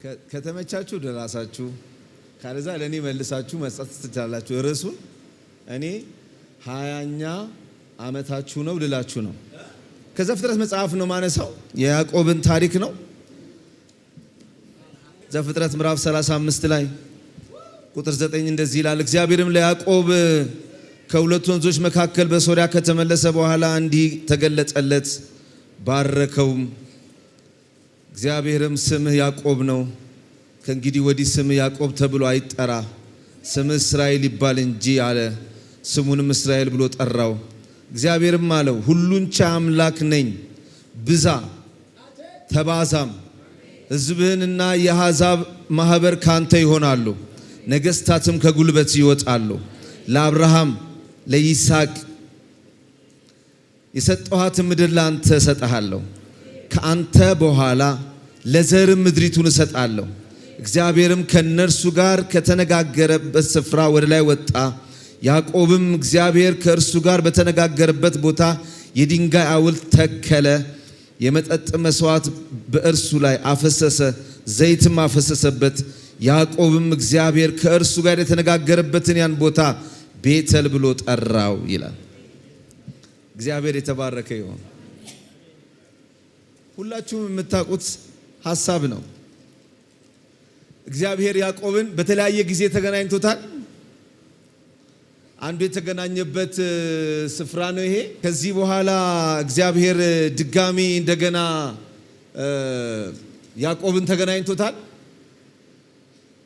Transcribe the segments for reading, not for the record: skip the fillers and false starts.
ከተመቻችሁ ደራሳችሁ ካለዛ ለኔ መልሳችሁ መስጠት ትችላላችሁ። ርዕሱን እኔ 20ኛ ዓመታችሁ ነው ልላችሁ ነው። ከዘፍጥረት መጽሐፍ ነው ማነሳው የያዕቆብን ታሪክ ነው። ዘፍጥረት ምዕራፍ 35 ላይ ቁጥር 9 እንደዚህ ይላል። እግዚአብሔርም ለያዕቆብ ከሁለት ወንዞች መካከል በሶሪያ ከተመለሰ በኋላ እንዲህ ተገለጸለት፣ ባረከውም። እግዚአብሔርም ስምህ ያዕቆብ ነው፣ ከእንግዲህ ወዲህ ስምህ ያዕቆብ ተብሎ አይጠራ፣ ስምህ እስራኤል ይባል እንጂ አለ። ስሙንም እስራኤል ብሎ ጠራው። እግዚአብሔርም አለው ሁሉን ቻይ አምላክ ነኝ፣ ብዛ ተባዛም፣ ሕዝብህንና የአሕዛብ ማህበር ካንተ ይሆናሉ፣ ነገሥታትም ከጉልበት ይወጣሉ። ለአብርሃም ለይስሐቅ የሰጠኋትን ምድር ለአንተ እሰጥሃለሁ፣ ከአንተ በኋላ ለዘርም ምድሪቱን እሰጣለሁ። እግዚአብሔርም ከነርሱ ጋር ከተነጋገረበት ስፍራ ወደ ላይ ወጣ። ያዕቆብም እግዚአብሔር ከእርሱ ጋር በተነጋገረበት ቦታ የድንጋይ ሐውልት ተከለ። የመጠጥ መስዋዕት በእርሱ ላይ አፈሰሰ፣ ዘይትም አፈሰሰበት። ያዕቆብም እግዚአብሔር ከእርሱ ጋር የተነጋገረበትን ያን ቦታ ቤተል ብሎ ጠራው ይላል። እግዚአብሔር የተባረከ ይሁን። ሁላችሁም የምታውቁት ሐሳብ ነው። እግዚአብሔር ያዕቆብን በተለያየ ጊዜ ተገናኝቶታል። አንዱ የተገናኘበት ስፍራ ነው ይሄ። ከዚህ በኋላ እግዚአብሔር ድጋሚ እንደገና ያዕቆብን ተገናኝቶታል።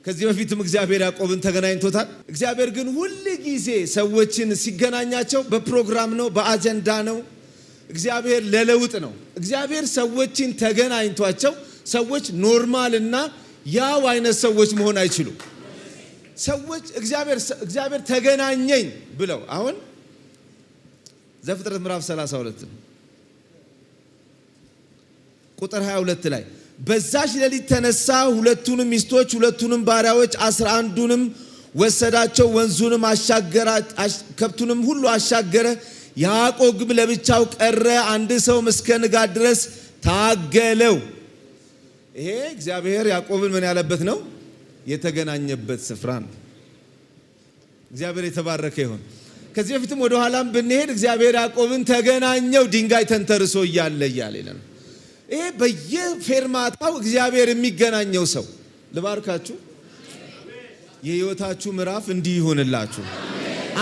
ከዚህ በፊትም እግዚአብሔር ያዕቆብን ተገናኝቶታል። እግዚአብሔር ግን ሁል ጊዜ ሰዎችን ሲገናኛቸው በፕሮግራም ነው፣ በአጀንዳ ነው። እግዚአብሔር ለለውጥ ነው። እግዚአብሔር ሰዎችን ተገናኝቷቸው ሰዎች ኖርማል እና ያው አይነት ሰዎች መሆን አይችሉም። ሰዎች እግዚአብሔር ተገናኘኝ ብለው አሁን ዘፍጥረት ምዕራፍ 32 ቁጥር 22 ላይ በዛች ሌሊት ተነሳ፣ ሁለቱንም ሚስቶች ሁለቱንም ባሪያዎች 11ዱንም ወሰዳቸው፣ ወንዙንም አሻገረ፣ ከብቱንም ሁሉ አሻገረ። ያዕቆብ ግን ለብቻው ቀረ፣ አንድ ሰው እስከ ንጋት ድረስ ታገለው። ይሄ እግዚአብሔር ያዕቆብን ምን ያለበት ነው? የተገናኘበት ስፍራ ነው። እግዚአብሔር የተባረከ ይሁን። ከዚህ በፊትም ወደ ኋላም ብንሄድ እግዚአብሔር ያዕቆብን ተገናኘው ድንጋይ ተንተርሶ እያለ ይላል። ይሄ በየፌርማታው እግዚአብሔር የሚገናኘው ሰው ልባርካችሁ። የህይወታችሁ ምዕራፍ እንዲህ ይሆንላችሁ።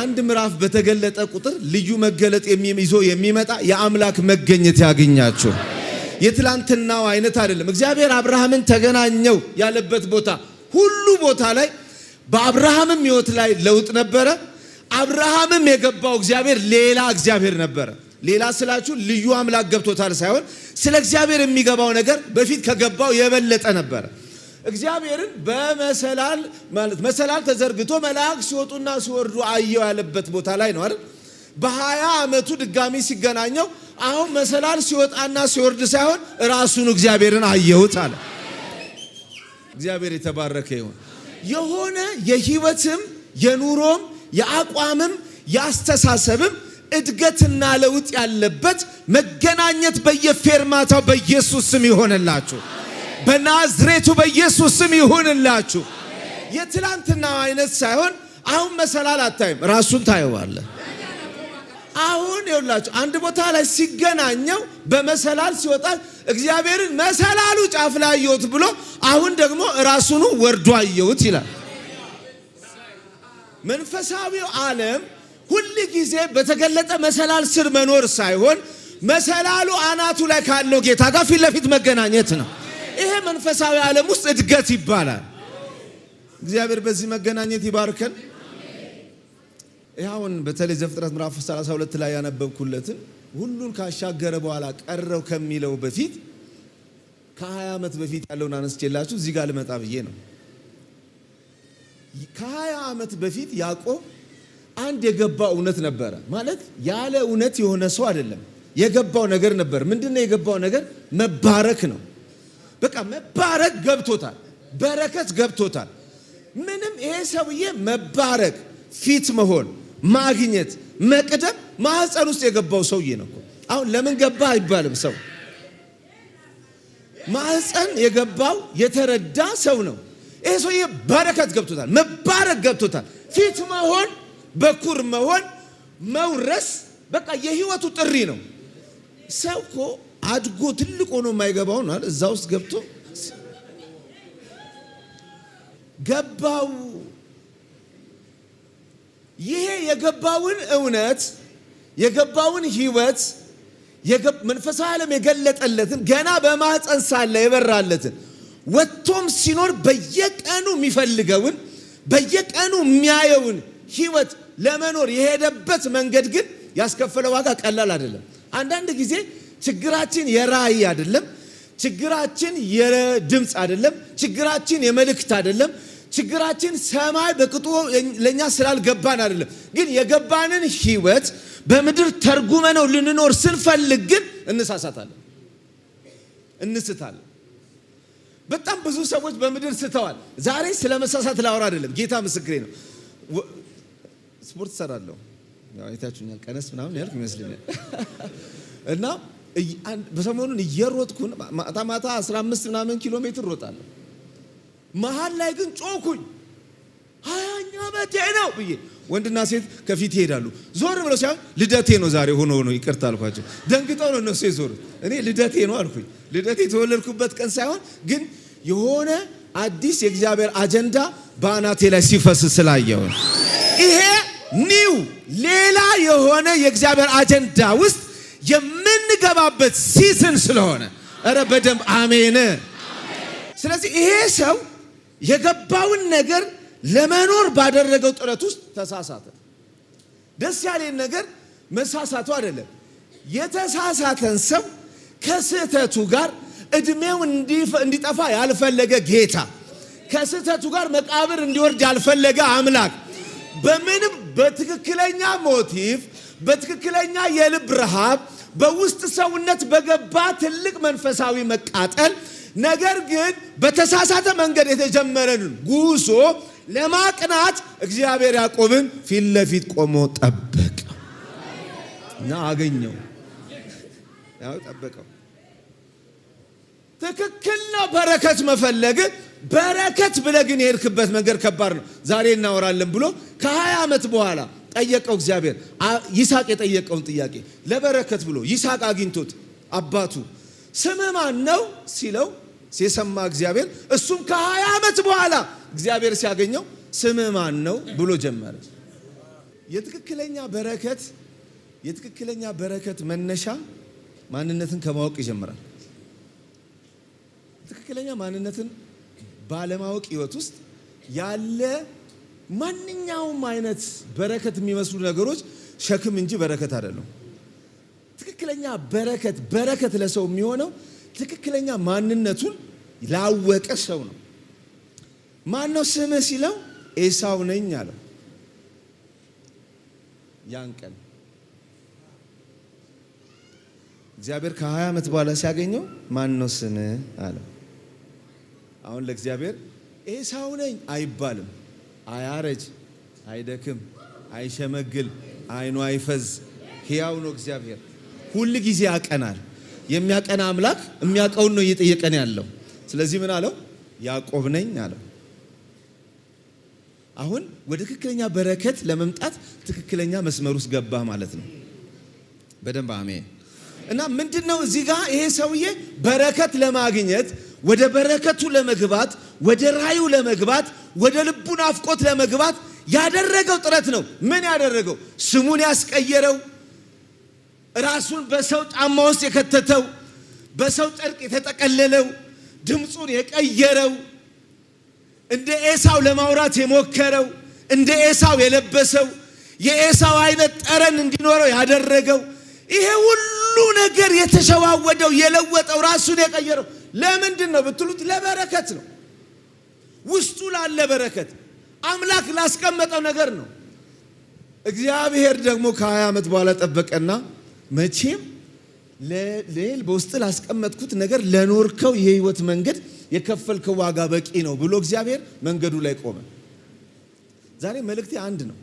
አንድ ምዕራፍ በተገለጠ ቁጥር ልዩ መገለጥ ይዞ የሚመጣ የአምላክ መገኘት ያገኛችሁ። የትላንትናው አይነት አይደለም። እግዚአብሔር አብርሃምን ተገናኘው ያለበት ቦታ ሁሉ ቦታ ላይ በአብርሃምም ህይወት ላይ ለውጥ ነበረ። አብርሃምም የገባው እግዚአብሔር ሌላ እግዚአብሔር ነበረ። ሌላ ስላችሁ ልዩ አምላክ ገብቶታል ሳይሆን ስለ እግዚአብሔር የሚገባው ነገር በፊት ከገባው የበለጠ ነበረ። እግዚአብሔርን በመሰላል ማለት መሰላል ተዘርግቶ መላእክት ሲወጡና ሲወርዱ አየው ያለበት ቦታ ላይ ነው አይደል? በ20 ዓመቱ ድጋሚ ሲገናኘው አሁን መሰላል ሲወጣና ሲወርድ ሳይሆን ራሱን እግዚአብሔርን አየሁት አለ። እግዚአብሔር የተባረከ ይሁን። የሆነ የህይወትም የኑሮም የአቋምም የአስተሳሰብም እድገትና ለውጥ ያለበት መገናኘት በየፌርማታው በኢየሱስ ስም ይሆንላችሁ። በናዝሬቱ በኢየሱስ ስም ይሁንላችሁ። የትላንትና አይነት ሳይሆን አሁን መሰላል አታይም፣ ራሱን ታየዋለህ። አሁን ይኸውላችሁ አንድ ቦታ ላይ ሲገናኘው በመሰላል ሲወጣ እግዚአብሔርን መሰላሉ ጫፍ ላይ አየሁት ብሎ አሁን ደግሞ ራሱን ወርዶ አየሁት ይላል። መንፈሳዊው ዓለም ሁል ጊዜ በተገለጠ መሰላል ስር መኖር ሳይሆን መሰላሉ አናቱ ላይ ካለው ጌታ ጋር ፊት ለፊት መገናኘት ነው። ይሄ መንፈሳዊ ዓለም ውስጥ እድገት ይባላል። እግዚአብሔር በዚህ መገናኘት ይባርከን። ይሁን በተለይ ዘፍጥረት ምዕራፍ 32 ላይ ያነበብኩለትን ሁሉን ካሻገረ በኋላ ቀረው ከሚለው በፊት ከ20 ዓመት በፊት ያለውን አነስቼላችሁ እዚህ ጋር ልመጣ ብዬ ነው። ከ20 ዓመት በፊት ያዕቆብ አንድ የገባው እውነት ነበረ። ማለት ያለ እውነት የሆነ ሰው አይደለም። የገባው ነገር ነበር። ምንድነው የገባው ነገር? መባረክ ነው። በቃ መባረክ ገብቶታል። በረከት ገብቶታል። ምንም ይሄ ሰውዬ መባረክ፣ ፊት መሆን፣ ማግኘት፣ መቅደም ማህፀን ውስጥ የገባው ሰውዬ ነው። አሁን ለምን ገባ አይባልም። ሰው ማህፀን የገባው የተረዳ ሰው ነው። ይሄ ሰውዬ በረከት ገብቶታል፣ መባረክ ገብቶታል። ፊት መሆን፣ በኩር መሆን፣ መውረስ በቃ የህይወቱ ጥሪ ነው። ሰው እኮ አድጎ ትልቅ ሆኖ የማይገባው ነው አይደል? እዛ ውስጥ ገብቶ ገባው። ይሄ የገባውን እውነት የገባውን ህይወት መንፈሳዊ ዓለም የገለጠለትን ገና በማህፀን ሳለ የበራለትን ወጥቶም ሲኖር በየቀኑ የሚፈልገውን በየቀኑ የሚያየውን ህይወት ለመኖር የሄደበት መንገድ ግን ያስከፈለው ዋጋ ቀላል አይደለም። አንዳንድ ጊዜ ችግራችን የራእይ አይደለም፣ ችግራችን የድምፅ አይደለም፣ ችግራችን የመልእክት አይደለም፣ ችግራችን ሰማይ በቅጡ ለኛ ስላልገባን አይደለም። ግን የገባንን ህይወት በምድር ተርጉመነው ልንኖር ስንፈልግ ግን እንሳሳታለን፣ እንስታለን። በጣም ብዙ ሰዎች በምድር ስተዋል። ዛሬ ስለ መሳሳት ላወራ አይደለም፣ ጌታ ምስክሬ ነው። ስፖርት ሰራለሁ፣ ያው አይታችሁኛል፣ ቀነስ ምናምን ያልኩ ይመስለኛል። እና በሰሞኑን እየሮጥኩን ማታ 15 ምናምን ኪሎ ሜትር ሮጣለሁ። መሃል ላይ ግን ጮኩኝ። 20ኛ ዓመቴ ነው ብዬ ወንድና ሴት ከፊት ይሄዳሉ። ዞር ብለው ሲያዩኝ ልደቴ ነው ዛሬ ሆኖ ይቅርታ አልኳቸው። ደንግጠው ነው እነሱ የዞሩት። እኔ ልደቴ ነው አልኩኝ። ልደቴ የተወለድኩበት ቀን ሳይሆን ግን የሆነ አዲስ የእግዚአብሔር አጀንዳ በአናቴ ላይ ሲፈስ ስላየው ይሄ ኒው ሌላ የሆነ የእግዚአብሔር አጀንዳ ውስጥ የምንገባበት ሲዝን ስለሆነ ኧረ በደንብ አሜን። ስለዚህ ይሄ ሰው የገባውን ነገር ለመኖር ባደረገው ጥረት ውስጥ ተሳሳተ። ደስ ያለኝ ነገር መሳሳቱ አይደለም። የተሳሳተን ሰው ከስህተቱ ጋር እድሜው እንዲጠፋ ያልፈለገ ጌታ፣ ከስህተቱ ጋር መቃብር እንዲወርድ ያልፈለገ አምላክ በምንም በትክክለኛ ሞቲቭ በትክክለኛ የልብ ረሃብ በውስጥ ሰውነት በገባ ትልቅ መንፈሳዊ መቃጠል ነገር ግን በተሳሳተ መንገድ የተጀመረን ጉዞ ለማቅናት እግዚአብሔር ያዕቆብን ፊት ለፊት ቆሞ ጠበቀው እና አገኘው። ያው ጠበቀው። ትክክል ነው በረከት መፈለግ። በረከት ብለህ ግን የሄድክበት መንገድ ከባድ ነው። ዛሬ እናወራለን ብሎ ከ20 ዓመት በኋላ ጠየቀው እግዚአብሔር። ይስሐቅ የጠየቀውን ጥያቄ ለበረከት ብሎ ይስሐቅ አግኝቶት አባቱ ስምህ ማን ነው ሲለው ሲሰማ እግዚአብሔር እሱም ከ20 ዓመት በኋላ እግዚአብሔር ሲያገኘው ስምህ ማን ነው ብሎ ጀመረ። የትክክለኛ በረከት መነሻ ማንነትን ከማወቅ ይጀምራል። ትክክለኛ ማንነትን ባለማወቅ ህይወት ውስጥ ያለ ማንኛውም አይነት በረከት የሚመስሉ ነገሮች ሸክም እንጂ በረከት አይደለም። ትክክለኛ በረከት ለሰው የሚሆነው ትክክለኛ ማንነቱን ላወቀ ሰው ነው። ማን ነው ስምህ ሲለው ኤሳው ነኝ አለው። ያን ቀን እግዚአብሔር ከ20 ዓመት በኋላ ሲያገኘው ማን ነው ስምህ አለው። አሁን ለእግዚአብሔር ኤሳው ነኝ አይባልም። አያረጅ፣ አይደክም፣ አይሸመግል፣ አይኑ አይፈዝ፣ ሕያው ነው እግዚአብሔር። ሁል ጊዜ ያቀናል። የሚያቀና አምላክ የሚያቀውን ነው እየጠየቀን ያለው። ስለዚህ ምን አለው? ያዕቆብ ነኝ አለው። አሁን ወደ ትክክለኛ በረከት ለመምጣት ትክክለኛ መስመር ውስጥ ገባ ማለት ነው። በደንብ አሜን። እና ምንድነው እዚህ ጋር ይሄ ሰውዬ በረከት ለማግኘት ወደ በረከቱ ለመግባት ወደ ራዩ ለመግባት ወደ ልቡ ናፍቆት ለመግባት ያደረገው ጥረት ነው። ምን ያደረገው? ስሙን ያስቀየረው፣ ራሱን በሰው ጫማ ውስጥ የከተተው፣ በሰው ጨርቅ የተጠቀለለው፣ ድምፁን የቀየረው፣ እንደ ኤሳው ለማውራት የሞከረው፣ እንደ ኤሳው የለበሰው፣ የኤሳው አይነት ጠረን እንዲኖረው ያደረገው፣ ይሄ ሁሉ ነገር የተሸዋወደው የለወጠው ራሱን የቀየረው ለምንድን ነው ብትሉት ለበረከት ነው። ውስጡ ላለ በረከት አምላክ ላስቀመጠው ነገር ነው። እግዚአብሔር ደግሞ ከ20 ዓመት በኋላ ጠበቀና መቼም ለሌል በውስጥ ላስቀመጥኩት ነገር ለኖርከው የህይወት መንገድ የከፈልከው ዋጋ በቂ ነው ብሎ እግዚአብሔር መንገዱ ላይ ቆመ። ዛሬ መልእክቴ አንድ ነው።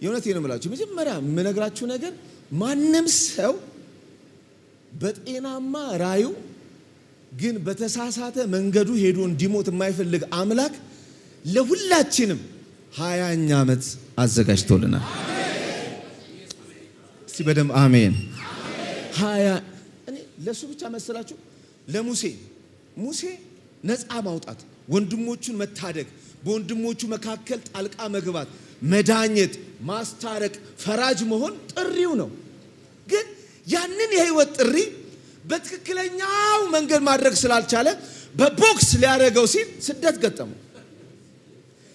የእውነቴን ነው የምላችሁ። መጀመሪያ የምነግራችሁ ነገር ማንም ሰው በጤናማ ራዩ ግን በተሳሳተ መንገዱ ሄዶ እንዲሞት የማይፈልግ አምላክ ለሁላችንም 20ኛ ዓመት አዘጋጅቶልናል። እስቲ በደም አሜን። 20 እኔ ለሱ ብቻ መሰላችሁ? ለሙሴ ነፃ ማውጣት፣ ወንድሞቹን መታደግ፣ በወንድሞቹ መካከል ጣልቃ መግባት፣ መዳኘት፣ ማስታረቅ፣ ፈራጅ መሆን ጥሪው ነው። ግን ያንን የህይወት ጥሪ በትክክለኛው መንገድ ማድረግ ስላልቻለ በቦክስ ሊያደርገው ሲል ስደት ገጠመው።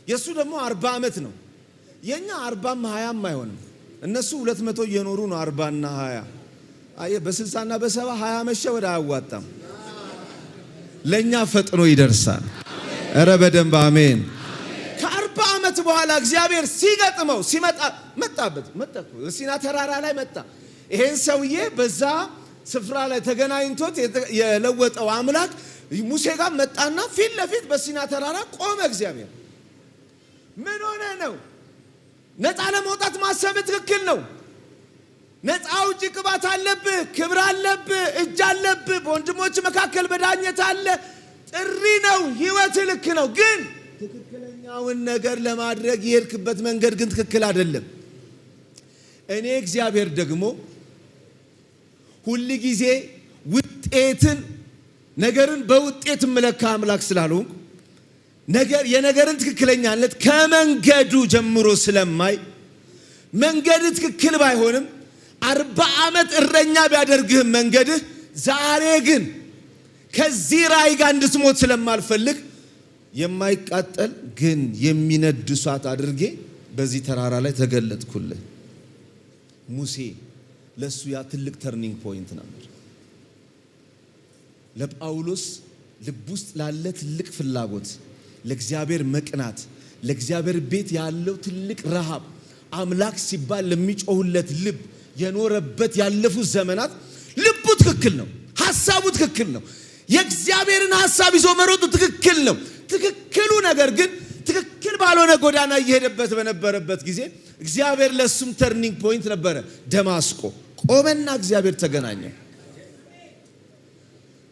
የሱ ደግሞ 40 ዓመት ነው። የኛ 40ም 20ም አይሆንም። እነሱ 200 እየኖሩ ነው 40 እና 20። አየ በ60 እና በ70 20 መሸ ወደ አያዋጣም። ለኛ ፈጥኖ ይደርሳል። ኧረ በደንብ አሜን። ከ40 ዓመት በኋላ እግዚአብሔር ሲገጥመው መጣበት ሲና ተራራ ላይ መጣ። ይሄን ሰውዬ በዛ ስፍራ ላይ ተገናኝቶት የለወጠው አምላክ ሙሴ ጋር መጣና ፊት ለፊት በሲና ተራራ ቆመ። እግዚአብሔር ምን ሆነ ነው? ነፃ ለመውጣት ማሰብ ትክክል ነው። ነፃ አውጪ ቅባት አለብህ፣ ክብር አለብህ፣ እጅ አለብህ፣ በወንድሞች መካከል በዳኘት አለ። ጥሪ ነው፣ ህይወት ልክ ነው። ግን ትክክለኛውን ነገር ለማድረግ የሄድክበት መንገድ ግን ትክክል አይደለም። እኔ እግዚአብሔር ደግሞ ሁል ጊዜ ነገርን በውጤት መለካ አምላክ ስላልሆንኩ የነገርን ትክክለኛነት ከመንገዱ ጀምሮ ስለማይ መንገድ ትክክል ባይሆንም 40 ዓመት እረኛ ቢያደርግህ መንገድህ ዛሬ ግን ከዚህ ራእይ ጋር እንድትሞት ስለማልፈልግ የማይቃጠል ግን የሚነድ እሳት አድርጌ በዚህ ተራራ ላይ ተገለጥኩልህ። ሙሴ ለሱ ያ ትልቅ ተርኒንግ ፖይንት ነበር። ለጳውሎስ ልብ ውስጥ ላለ ትልቅ ፍላጎት፣ ለእግዚአብሔር መቅናት፣ ለእግዚአብሔር ቤት ያለው ትልቅ ረሃብ፣ አምላክ ሲባል ለሚጮህለት ልብ የኖረበት ያለፉት ዘመናት ልቡ ትክክል ነው፣ ሐሳቡ ትክክል ነው። የእግዚአብሔርን ሐሳብ ይዞ መሮጡ ትክክል ነው። ትክክሉ ነገር ግን ትክክል ባልሆነ ጎዳና እየሄደበት በነበረበት ጊዜ እግዚአብሔር ለሱም ተርኒንግ ፖይንት ነበረ። ደማስቆ ቆመና እግዚአብሔር ተገናኘ።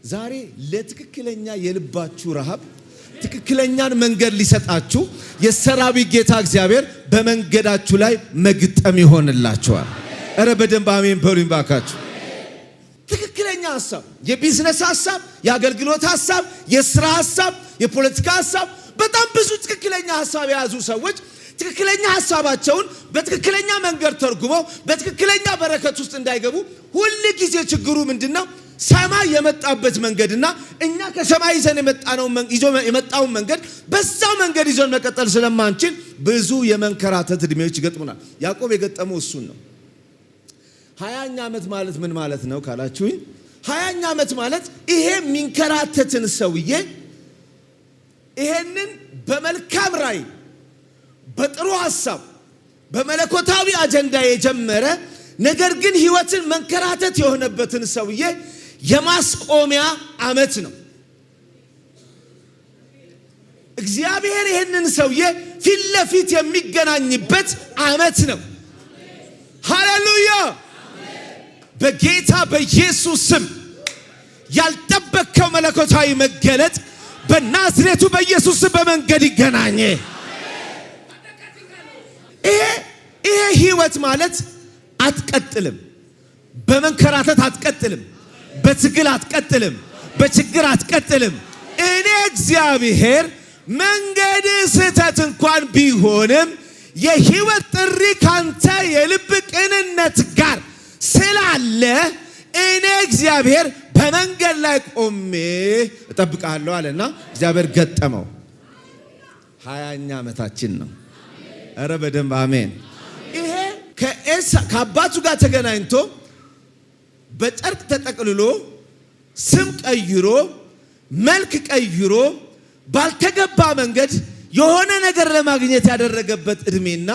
ዛሬ ለትክክለኛ የልባችሁ ረሃብ ትክክለኛን መንገድ ሊሰጣችሁ የሰራዊት ጌታ እግዚአብሔር በመንገዳችሁ ላይ መግጠም ይሆንላችኋል። ኧረ በደንብ አሜን በሉኝ ባካችሁ። ትክክለኛ ሐሳብ፣ የቢዝነስ ሐሳብ፣ የአገልግሎት ሐሳብ፣ የሥራ ሐሳብ፣ የፖለቲካ ሐሳብ፣ በጣም ብዙ ትክክለኛ ሐሳብ የያዙ ሰዎች ትክክለኛ ሐሳባቸውን በትክክለኛ መንገድ ተርጉመው በትክክለኛ በረከት ውስጥ እንዳይገቡ ሁሉ ጊዜ ችግሩ ምንድነው? ሰማይ የመጣበት መንገድና እኛ ከሰማይ ይዘን የመጣውን መንገድ በዛው መንገድ ይዘን መቀጠል ስለማንችል ብዙ የመንከራተት እድሜዎች ይገጥሙናል። ያዕቆብ የገጠመው እሱን ነው። 20ኛ ዓመት ማለት ምን ማለት ነው ካላችሁኝ፣ 20ኛ ዓመት ማለት ይሄ የሚንከራተትን ሰውዬ ይሄንን በመልካም ራእይ፣ በጥሩ ሐሳብ፣ በመለኮታዊ አጀንዳ የጀመረ ነገር ግን ህይወትን መንከራተት የሆነበትን ሰውዬ የማስቆሚያ ዓመት ነው። እግዚአብሔር ይሄንን ሰውዬ ፊት ለፊት የሚገናኝበት ዓመት ነው። ሃሌሉያ! በጌታ በኢየሱስ ስም ያልጠበቅከው መለኮታዊ መገለጥ በናዝሬቱ በኢየሱስ ስም በመንገድ ይገናኘ። ይሄ ህይወት ማለት አትቀጥልም፣ በመንከራተት አትቀጥልም፣ በትግል አትቀጥልም፣ በችግር አትቀጥልም። እኔ እግዚአብሔር መንገድ ስህተት እንኳን ቢሆንም የህይወት ጥሪ ካንተ የልብ ቅንነት ጋር ስላለ እኔ እግዚአብሔር በመንገድ ላይ ቆሜ እጠብቃለሁ አለና እግዚአብሔር ገጠመው። 20ኛ ዓመታችን ነው። ኧረ በደንብ አሜን። ይሄ ከአባቱ ጋር ተገናኝቶ በጨርቅ ተጠቅልሎ ስም ቀይሮ መልክ ቀይሮ ባልተገባ መንገድ የሆነ ነገር ለማግኘት ያደረገበት እድሜና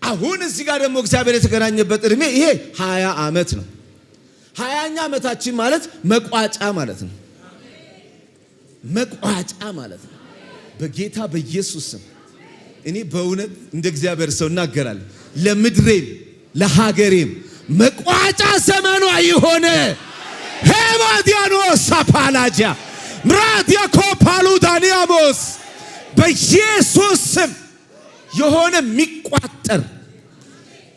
አሁን እዚህ ጋር ደግሞ እግዚአብሔር የተገናኘበት እድሜ ይሄ 20 ዓመት ነው። 20ኛ ዓመታችን ማለት መቋጫ ማለት ነው። መቋጫ ማለት ነው። በጌታ በኢየሱስ ስም እኔ በእውነት እንደ እግዚአብሔር ሰው እናገራለሁ። ለምድሬም ለሀገሬም መቋጫ ዘመኗ ይሆነ። ሄማዲያኖ ሳፓላጃ ምራት ያኮፓሉ ዳንያሞስ በኢየሱስ ስም የሆነ የሚቋጠር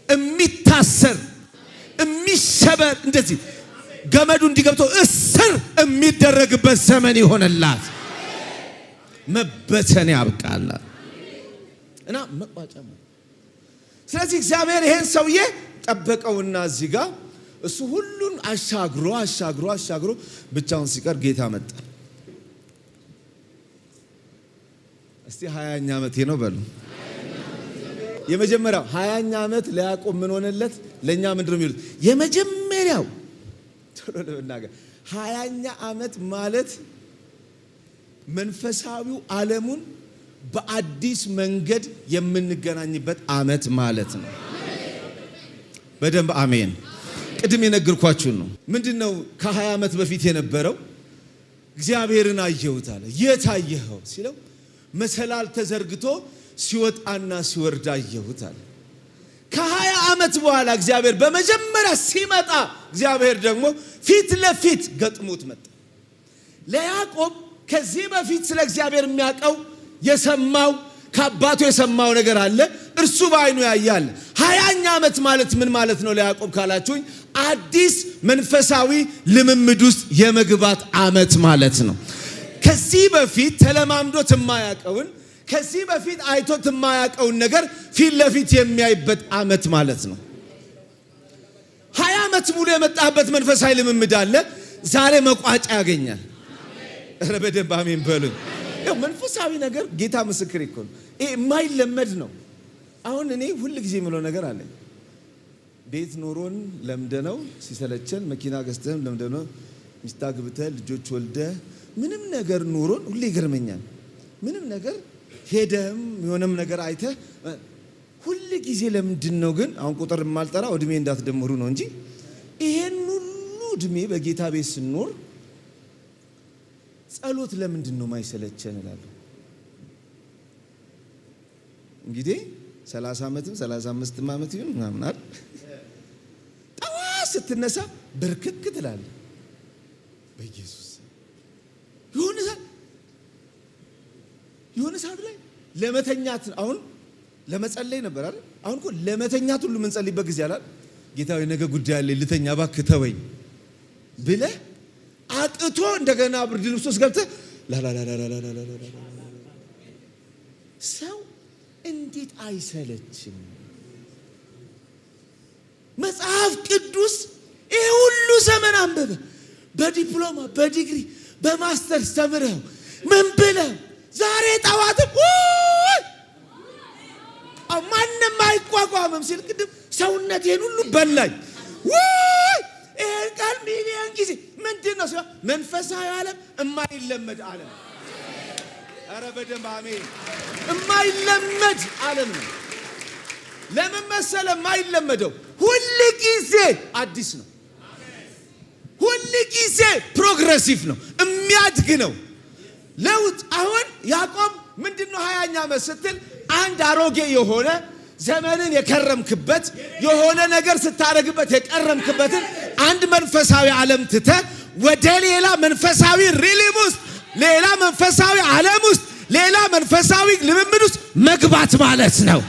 የሚታሰር የሚሰበር እንደዚህ ገመዱ እንዲገብቶ እስር የሚደረግበት ዘመን ይሆንላት። መበተን ያብቃላት እና መቋጫ። ስለዚህ እግዚአብሔር ይሄን ሰውዬ ጠበቀውና እዚህ ጋር እሱ ሁሉን አሻግሮ ብቻውን ሲቀር ጌታ መጣ። እስቲ 20ኛ ዓመቴ ነው በሉ። የመጀመሪያው 20ኛ ዓመት ለያዕቆብ ምን ሆነለት? ለኛ ምንድነው የሚሉት? የመጀመሪያው ቶሎ ለናገር 20ኛ ዓመት ማለት መንፈሳዊው ዓለሙን በአዲስ መንገድ የምንገናኝበት ዓመት ማለት ነው። በደንብ አሜን። ቅድም የነገርኳችሁ ነው። ምንድነው ከ20 ዓመት በፊት የነበረው? እግዚአብሔርን አየሁት አለ። የት አየኸው ሲለው መሰላል ተዘርግቶ ሲወጣና ሲወርድ አየሁት አለ። ከ20 ዓመት በኋላ እግዚአብሔር በመጀመሪያ ሲመጣ እግዚአብሔር ደግሞ ፊት ለፊት ገጥሞት መጣ። ለያዕቆብ ከዚህ በፊት ስለ እግዚአብሔር የሚያውቀው የሰማው ከአባቱ የሰማው ነገር አለ። እርሱ በዓይኑ ያያል። 20ኛ ዓመት ማለት ምን ማለት ነው ለያዕቆብ ካላችሁኝ፣ አዲስ መንፈሳዊ ልምምድ ውስጥ የመግባት ዓመት ማለት ነው። ከዚህ በፊት ተለማምዶት የማያውቀውን ከዚህ በፊት አይቶት የማያውቀውን ነገር ፊት ለፊት የሚያይበት ዓመት ማለት ነው። 20 ዓመት ሙሉ የመጣበት መንፈሳዊ ልምምድ አለ። ዛሬ መቋጫ ያገኛል። ኧረ በደንብ አሜን በሉኝ። ያው መንፈሳዊ ነገር ጌታ ምስክር ይኮን ይሄ የማይለመድ ነው። አሁን እኔ ሁሉ ጊዜ የምለው ነገር አለ። ቤት ኖሮን ለምደነው ሲሰለቸን መኪና ገዝተን ለምደነው ሚስት አግብተህ ልጆች ወልደህ ምንም ነገር ኖሮን ሁሉ ይገርመኛል። ምንም ነገር ሄደም የሆነም ነገር አይተህ ሁሉ ጊዜ ለምንድን ነው ግን አሁን ቁጥር ማልጠራ እድሜ እንዳትደምሩ ነው እንጂ ይሄን ሁሉ እድሜ በጌታ ቤት ስንኖር ጸሎት ለምንድን ነው ማይሰለቸን እላለሁ። እንግዲህ 30 ዓመትም 35 ዓመት ይሁን ምናምን አይደል ጠዋት ስትነሳ በርክክ ትላለህ። በኢየሱስ የሆነ ሰዓት ላይ ለመተኛት አሁን ለመጸለይ ነበር አይደል? አሁን እኮ ለመተኛት ሁሉ ምን ጸልይበት ጊዜ አላል። ጌታ ወይ ነገ ጉዳይ አለ ልተኛ እባክህ ተወኝ ብለህ አጥቶ እንደገና ብርድ ልብስ ውስጥ ገብተህ ሰው እንዴት አይሰለችም? መጽሐፍ ቅዱስ ይሄ ሁሉ ዘመን አንበበ በዲፕሎማ በዲግሪ በማስተርስ ተምረው ምን ብለህ ዛሬ ጠዋትም ማንም አይቋቋምም ሲል ቅድም ሰውነቴን ሁሉ በላኝ። ይሄን ቃል ሚሊዮን ጊዜ ምንድን ነው ሲሆን መንፈሳዊ ዓለም የማይለመድ ዓለም። ኧረ በደንብ አሜን። የማይለመድ ዓለም ነው። ለምን መሰለ የማይለመደው? ሁል ጊዜ አዲስ ነው። ሁል ጊዜ ፕሮግሬሲቭ ነው፣ የሚያድግ ነው። ለውጥ አሁን ያዕቆብ ምንድነው 20ኛ ዓመት ስትል አንድ አሮጌ የሆነ ዘመንን የከረምክበት የሆነ ነገር ስታረግበት የቀረምክበትን አንድ መንፈሳዊ ዓለም ትተህ ወደ ሌላ መንፈሳዊ ሪሊም ውስጥ ሌላ መንፈሳዊ ዓለም ውስጥ ሌላ መንፈሳዊ ልምምድ ውስጥ መግባት ማለት ነው።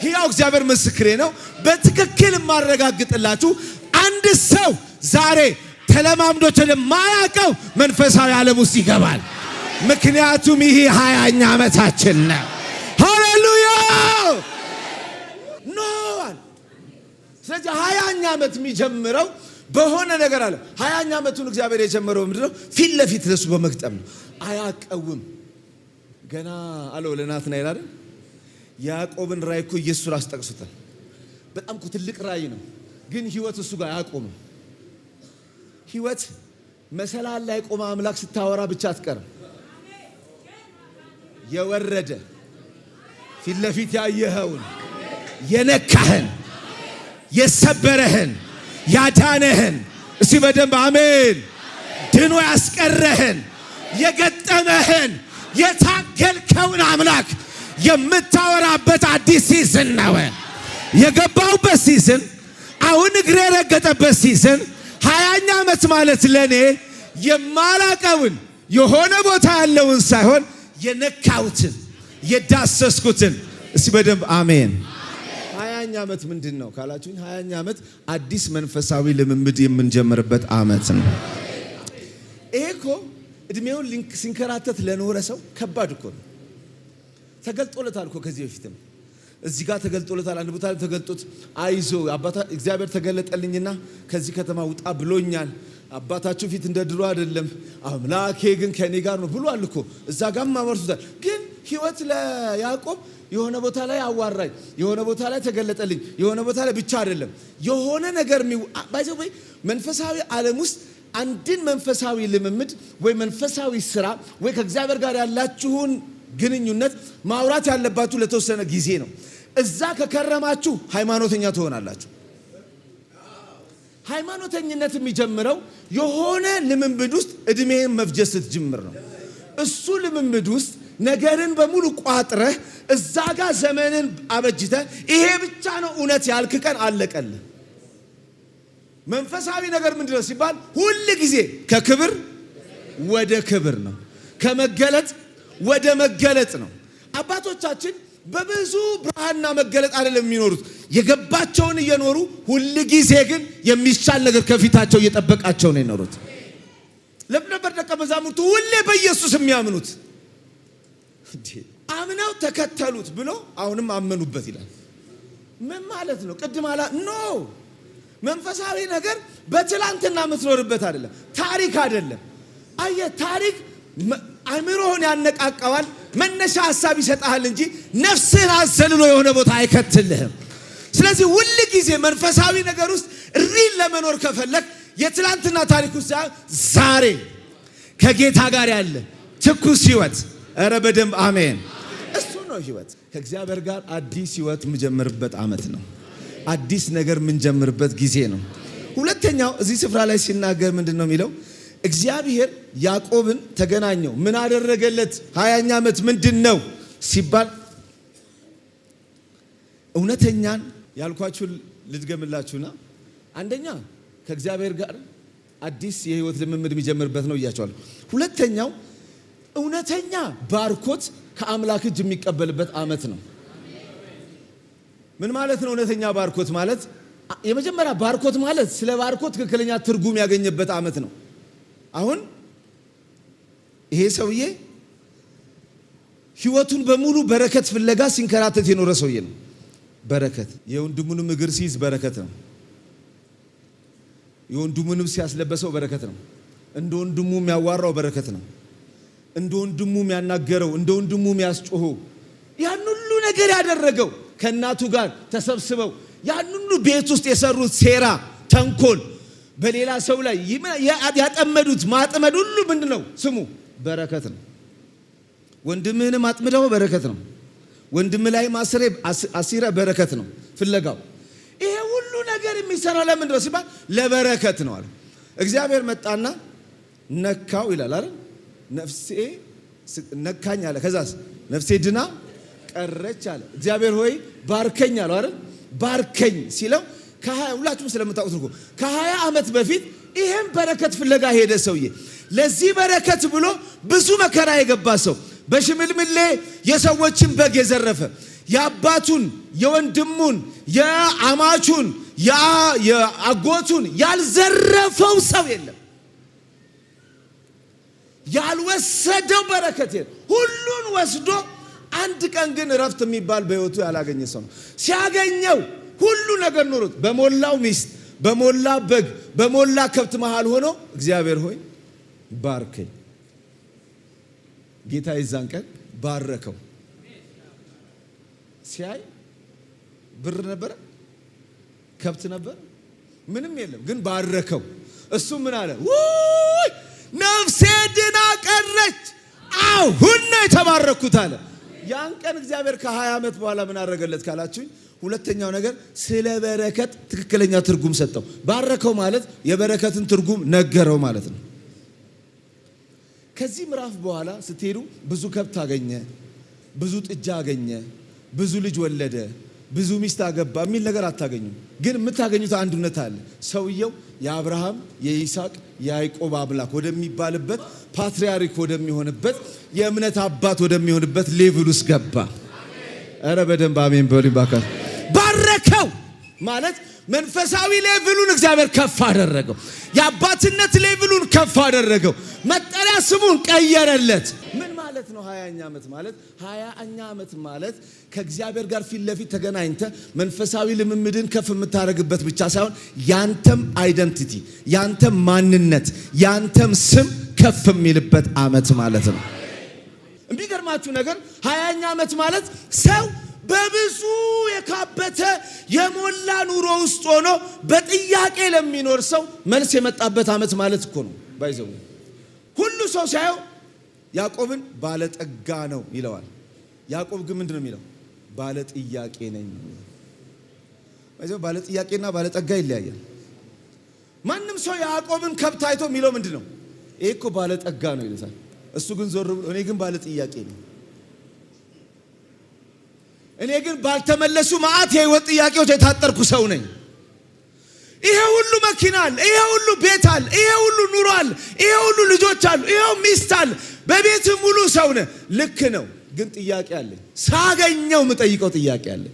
ሕያው እግዚአብሔር ምስክሬ ነው። በትክክል የማረጋግጥላችሁ አንድ ሰው ዛሬ ተለማምዶት የማያውቀው መንፈሳዊ ዓለም ውስጥ ይገባል። ምክንያቱም ይሄ 20ኛ ዓመታችን ነው። ሃሌሉያ ኖዋል። ስለዚህ 20ኛ ዓመት የሚጀምረው በሆነ ነገር አለ። 20ኛ ዓመቱን እግዚአብሔር የጀመረው ምንድነው? ፊት ለፊት ለሱ በመግጠም ነው። አያቀውም ገና አለው ለናትናኤል አይደል? ያዕቆብን ራእይ እኮ ኢየሱስ ራስ ጠቅሶታል። በጣም እኮ ትልቅ ራእይ ነው፣ ግን ህይወት እሱ ጋር አያቆምም። ህይወት መሰላል ላይ ቆማ አምላክ ስታወራ ብቻ አትቀርም። የወረደ ፊት ለፊት ያየኸውን የነካህን የሰበረህን ያዳነህን እስቲ በደንብ አሜን። ድኖ ያስቀረህን የገጠመህን የታገልከውን አምላክ የምታወራበት አዲስ ሲዝን ነው። የገባውበት ሲዝን አሁን እግሬ የረገጠበት ሲዝን 20ኛ ዓመት ማለት ለኔ የማላቀውን የሆነ ቦታ ያለውን ሳይሆን የነካሁትን የዳሰስኩትን። እስቲ በደንብ አሜን። 20ኛ ዓመት ምንድን ነው ካላችሁኝ፣ 20ኛ ዓመት አዲስ መንፈሳዊ ልምምድ የምንጀምርበት ዓመት ነው። ይሄ እኮ እድሜውን ሲንከራተት ለኖረ ሰው ከባድ እኮ ነው። ተገልጦለታል እኮ ከዚህ በፊትም እዚህ ጋር ተገልጦለታል። አንድ ቦታ ተገልጦት አይዞ አባታ እግዚአብሔር ተገለጠልኝና ከዚህ ከተማ ውጣ ብሎኛል። አባታችሁ ፊት እንደ ድሮ አይደለም፣ አምላኬ ግን ከኔ ጋር ነው ብሏል እኮ። እዛ ጋርም አመርቱታል። ግን ህይወት ለያዕቆብ የሆነ ቦታ ላይ አዋራኝ፣ የሆነ ቦታ ላይ ተገለጠልኝ፣ የሆነ ቦታ ላይ ብቻ አይደለም የሆነ ነገር ባይዘው ወይ መንፈሳዊ ዓለም ውስጥ አንድን መንፈሳዊ ልምምድ ወይ መንፈሳዊ ስራ ወይ ከእግዚአብሔር ጋር ያላችሁን ግንኙነት ማውራት ያለባችሁ ለተወሰነ ጊዜ ነው። እዛ ከከረማችሁ ሃይማኖተኛ ትሆናላችሁ። ሃይማኖተኝነት የሚጀምረው የሆነ ልምምድ ውስጥ እድሜን መፍጀት ስትጀምር ነው። እሱ ልምምድ ውስጥ ነገርን በሙሉ ቋጥረህ እዛ ጋር ዘመንን አበጅተህ ይሄ ብቻ ነው እውነት ያልክ ቀን አለቀልህ። መንፈሳዊ ነገር ምንድነው ሲባል ሁሉ ጊዜ ከክብር ወደ ክብር ነው፣ ከመገለጥ ወደ መገለጥ ነው። አባቶቻችን በብዙ ብርሃንና መገለጥ አይደለም የሚኖሩት፣ የገባቸውን እየኖሩ ሁሉ ጊዜ ግን የሚሻል ነገር ከፊታቸው እየጠበቃቸው ነው የኖሩት። ለምን ደቀ መዛሙርቱ ሁሌ በኢየሱስ የሚያምኑት? አምነው ተከተሉት ብሎ አሁንም አመኑበት ይላል። ምን ማለት ነው? ቅድም አላ ኖ መንፈሳዊ ነገር በትላንትና የምትኖርበት አይደለም፣ ታሪክ አይደለም። አየ ታሪክ አእምሮህን ያነቃቃዋል፣ መነሻ ሐሳብ ይሰጣል እንጂ ነፍስህን አዘልሎ የሆነ ቦታ አይከትልህም። ስለዚህ ሁሉ ጊዜ መንፈሳዊ ነገር ውስጥ ሪል ለመኖር ከፈለክ የትላንትና ታሪክ ውስጥ ዛሬ ከጌታ ጋር ያለ ትኩስ ህይወት፣ ኧረ በደንብ አሜን። እሱ ነው ህይወት። ከእግዚአብሔር ጋር አዲስ ህይወት የምጀምርበት ዓመት ነው። አዲስ ነገር የምንጀምርበት ጊዜ ነው። ሁለተኛው እዚህ ስፍራ ላይ ሲናገር ምንድን ነው የሚለው? እግዚአብሔር ያዕቆብን ተገናኘው። ምን አደረገለት? 20ኛ ዓመት ምንድን ነው ሲባል እውነተኛን ያልኳችሁ ልድገምላችሁና፣ አንደኛ ከእግዚአብሔር ጋር አዲስ የህይወት ልምምድ የሚጀምርበት ነው እያቸዋለሁ። ሁለተኛው እውነተኛ ባርኮት ከአምላክ እጅ የሚቀበልበት ዓመት ነው። ምን ማለት ነው? እውነተኛ ባርኮት ማለት የመጀመሪያ ባርኮት ማለት ስለ ባርኮት ትክክለኛ ትርጉም ያገኘበት ዓመት ነው። አሁን ይሄ ሰውዬ ህይወቱን በሙሉ በረከት ፍለጋ ሲንከራተት የኖረ ሰውዬ ነው። በረከት የወንድሙንም እግር ሲይዝ በረከት ነው። የወንድሙንም ሲያስለበሰው በረከት ነው። እንደ ወንድሙ የሚያዋራው በረከት ነው። እንደ ወንድሙ የሚያናገረው፣ እንደ ወንድሙ የሚያስጮኸው፣ ያን ሁሉ ነገር ያደረገው ከእናቱ ጋር ተሰብስበው ያን ሁሉ ቤት ውስጥ የሰሩት ሴራ፣ ተንኮል በሌላ ሰው ላይ ያጠመዱት ማጥመድ ሁሉ ምንድነው? ስሙ በረከት ነው። ወንድምህንም አጥምደው በረከት ነው። ወንድም ላይ ማስሬ አሲረ በረከት ነው ፍለጋው። ይሄ ሁሉ ነገር የሚሰራው ለምንድን ነው ሲባል ለበረከት ነው አለ። እግዚአብሔር መጣና ነካው ይላል አይደል? ነፍሴ ነካኝ አለ። ከዛስ ነፍሴ ድና ቀረች አለ። እግዚአብሔር ሆይ ባርከኝ አለ አይደል? ባርከኝ ሲለው ሁላችሁም ስለምታውቁት ነው። ከ20 ዓመት በፊት ይሄን በረከት ፍለጋ ሄደ ሰውዬ። ለዚህ በረከት ብሎ ብዙ መከራ የገባ ሰው፣ በሽምልምሌ የሰዎችን በግ የዘረፈ፣ የአባቱን የወንድሙን የአማቹን የአጎቱን ያልዘረፈው ሰው የለም። ያልወሰደው በረከት የለም። ሁሉን ወስዶ አንድ ቀን ግን እረፍት የሚባል በሕይወቱ ያላገኘ ሰው ነው። ሲያገኘው ሁሉ ነገር ኖሮት በሞላው ሚስት፣ በሞላ በግ፣ በሞላ ከብት መሃል ሆኖ እግዚአብሔር ሆይ ባርከኝ። ጌታ ይዛን ቀን ባረከው። ሲያይ ብር ነበረ፣ ከብት ነበር፣ ምንም የለም፣ ግን ባረከው። እሱ ምን አለ? ውይ ነፍሴ ድና ቀረች፣ አሁን ነው የተባረኩት አለ። ያን ቀን እግዚአብሔር ከ20 ዓመት በኋላ ምን አደረገለት ካላችሁኝ፣ ሁለተኛው ነገር ስለ በረከት ትክክለኛ ትርጉም ሰጠው። ባረከው ማለት የበረከትን ትርጉም ነገረው ማለት ነው። ከዚህ ምዕራፍ በኋላ ስትሄዱ ብዙ ከብት አገኘ፣ ብዙ ጥጃ አገኘ፣ ብዙ ልጅ ወለደ፣ ብዙ ሚስት አገባ የሚል ነገር አታገኙም። ግን የምታገኙት አንድ እውነት አለ። ሰውየው የአብርሃም የይስሐቅ የያዕቆብ አምላክ ወደሚባልበት ፓትሪያርክ ወደሚሆንበት የእምነት አባት ወደሚሆንበት ሌቭል ውስጥ ገባ። ኧረ በደንብ አሜን በሉ ባካችሁ። ባረከው ማለት መንፈሳዊ ሌቭሉን እግዚአብሔር ከፍ አደረገው። የአባትነት ሌቭሉን ከፍ አደረገው። መጠሪያ ስሙን ቀየረለት። ምን ማለት ነው? 20ኛ ዓመት ማለት 20ኛ ዓመት ማለት ከእግዚአብሔር ጋር ፊት ለፊት ተገናኝተ መንፈሳዊ ልምምድን ከፍ የምታደርግበት ብቻ ሳይሆን ያንተም አይደንቲቲ፣ ያንተም ማንነት፣ ያንተም ስም ከፍ የሚልበት ዓመት ማለት ነው። የሚገርማችሁ ነገር 20ኛ ዓመት ማለት ሰው በብዙ የካበተ የሞላ ኑሮ ውስጥ ሆኖ በጥያቄ ለሚኖር ሰው መልስ የመጣበት ዓመት ማለት እኮ ነው። ባይዘው ሁሉ ሰው ሲያየው ያዕቆብን ባለጠጋ ነው ይለዋል። ያዕቆብ ግን ምንድነው የሚለው? ባለጥያቄ ነኝ። ባይዘው ባለጥያቄና ባለጠጋ ይለያያል። ማንም ሰው ያዕቆብን ከብት አይቶ የሚለው ምንድነው? ይሄ እኮ ባለጠጋ ነው ይላል። እሱ ግን ዞር ብሎ እኔ ግን ባለጥያቄ ነኝ፣ እኔ ግን ባልተመለሱ መዓት የህይወት ጥያቄዎች የታጠርኩ ሰው ነኝ። ይሄ ሁሉ መኪና አለ፣ ይሄ ሁሉ ቤት አለ፣ ይሄ ሁሉ ኑሮ አለ፣ ይሄ ሁሉ ልጆች አሉ፣ ይሄው ሚስት አለ፣ በቤት ሙሉ ሰው ነህ። ልክ ነው፣ ግን ጥያቄ አለ። ሳገኘው የምጠይቀው ጥያቄ አለ።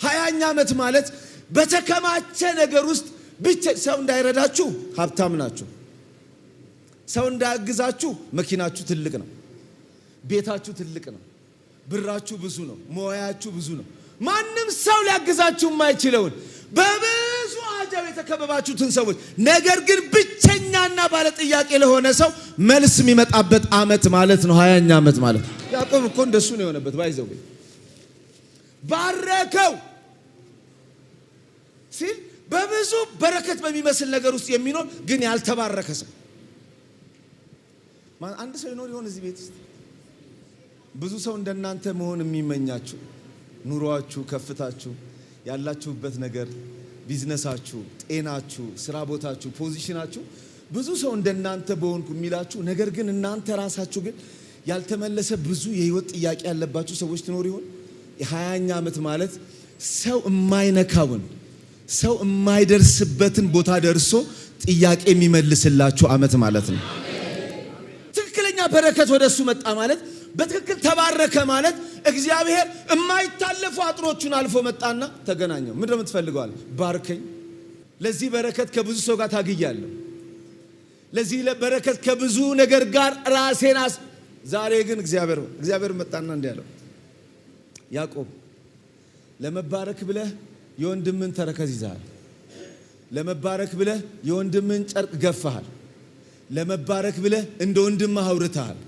20ኛ ዓመት ማለት በተከማቸ ነገር ውስጥ ብቻ ሰው እንዳይረዳችሁ ሀብታም ናችሁ፣ ሰው እንዳያግዛችሁ መኪናችሁ ትልቅ ነው፣ ቤታችሁ ትልቅ ነው፣ ብራችሁ ብዙ ነው፣ ሞያችሁ ብዙ ነው። ማንም ሰው ሊያግዛችሁ የማይችለውን በብዙ አጀብ የተከበባችሁትን ሰዎች ነገር ግን ብቸኛና ባለጥያቄ ለሆነ ሰው መልስ የሚመጣበት ዓመት ማለት ነው 20ኛ ዓመት ማለት። ያዕቆብ እኮ እንደሱ ነው የሆነበት። ባይዘው ባረከው ሲል በብዙ በረከት በሚመስል ነገር ውስጥ የሚኖር ግን ያልተባረከ ሰው አንድ ሰው ይኖር ይሆን እዚህ ቤት ውስጥ? ብዙ ሰው እንደናንተ መሆን የሚመኛችሁ ኑሯችሁ፣ ከፍታችሁ፣ ያላችሁበት ነገር፣ ቢዝነሳችሁ፣ ጤናችሁ፣ ስራ ቦታችሁ፣ ፖዚሽናችሁ ብዙ ሰው እንደናንተ በሆንኩ የሚላችሁ ነገር ግን እናንተ ራሳችሁ ግን ያልተመለሰ ብዙ የህይወት ጥያቄ ያለባችሁ ሰዎች ትኖር ይሆን? የ20ኛ ዓመት ማለት ሰው የማይነካውን ሰው የማይደርስበትን ቦታ ደርሶ ጥያቄ የሚመልስላችሁ ዓመት ማለት ነው። ትክክለኛ በረከት ወደሱ መጣ ማለት በትክክል ተባረከ ማለት እግዚአብሔር የማይታለፉ አጥሮቹን አልፎ መጣና ተገናኘው። ምንድነው የምትፈልገው? ባርከኝ። ለዚህ በረከት ከብዙ ሰው ጋር ታግያለሁ። ለዚህ በረከት ከብዙ ነገር ጋር ራሴን ዛሬ ግን እግዚአብሔር መጣና እንዲህ አለው፣ ያዕቆብ ለመባረክ ብለህ የወንድምን ተረከዝ ይዘሃል። ለመባረክ ብለህ የወንድምን ጨርቅ ገፈሃል። ለመባረክ ብለህ እንደ ወንድምህ አውርተሃል።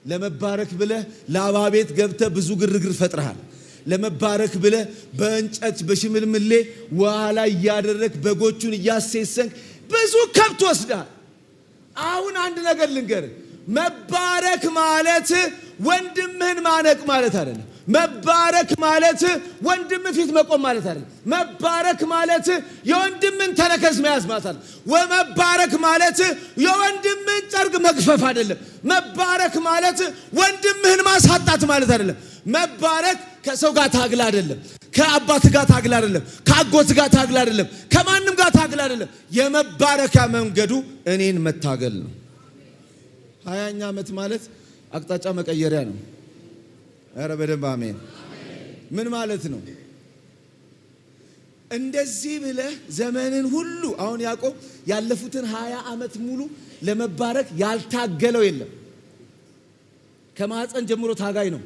ለመባረክ ብለህ ላባ ቤት ገብተህ ብዙ ግርግር ፈጥረሃል። ለመባረክ ብለህ በእንጨት በሽምልምሌ ውሃ ላይ እያደረክ በጎቹን እያሴሰንክ ብዙ ከብት ወስደሃል። አሁን አንድ ነገር ልንገርህ፣ መባረክ ማለት ወንድምህን ማነቅ ማለት አይደለም። መባረክ ማለት ወንድም ፊት መቆም ማለት አይደለም። መባረክ ማለት የወንድምን ተረከዝ መያዝ ማለት አይደለም። ወመባረክ ማለት የወንድምን ጨርቅ መግፈፍ አይደለም። መባረክ ማለት ወንድምህን ማሳጣት ማለት አይደለም። መባረክ ከሰው ጋር ታግል አይደለም። ከአባት ጋር ታግል አይደለም። ከአጎት ጋር ታግል አይደለም። ከማንም ጋር ታግል አይደለም። የመባረኪያ መንገዱ እኔን መታገል ነው። 20ኛ ዓመት ማለት አቅጣጫ መቀየሪያ ነው። ኧረ በደንብ አሜን። ምን ማለት ነው? እንደዚህ ብለህ ዘመንን ሁሉ አሁን ያዕቆብ ያለፉትን 20 ዓመት ሙሉ ለመባረክ ያልታገለው የለም። ከማህፀን ጀምሮ ታጋይ ነው።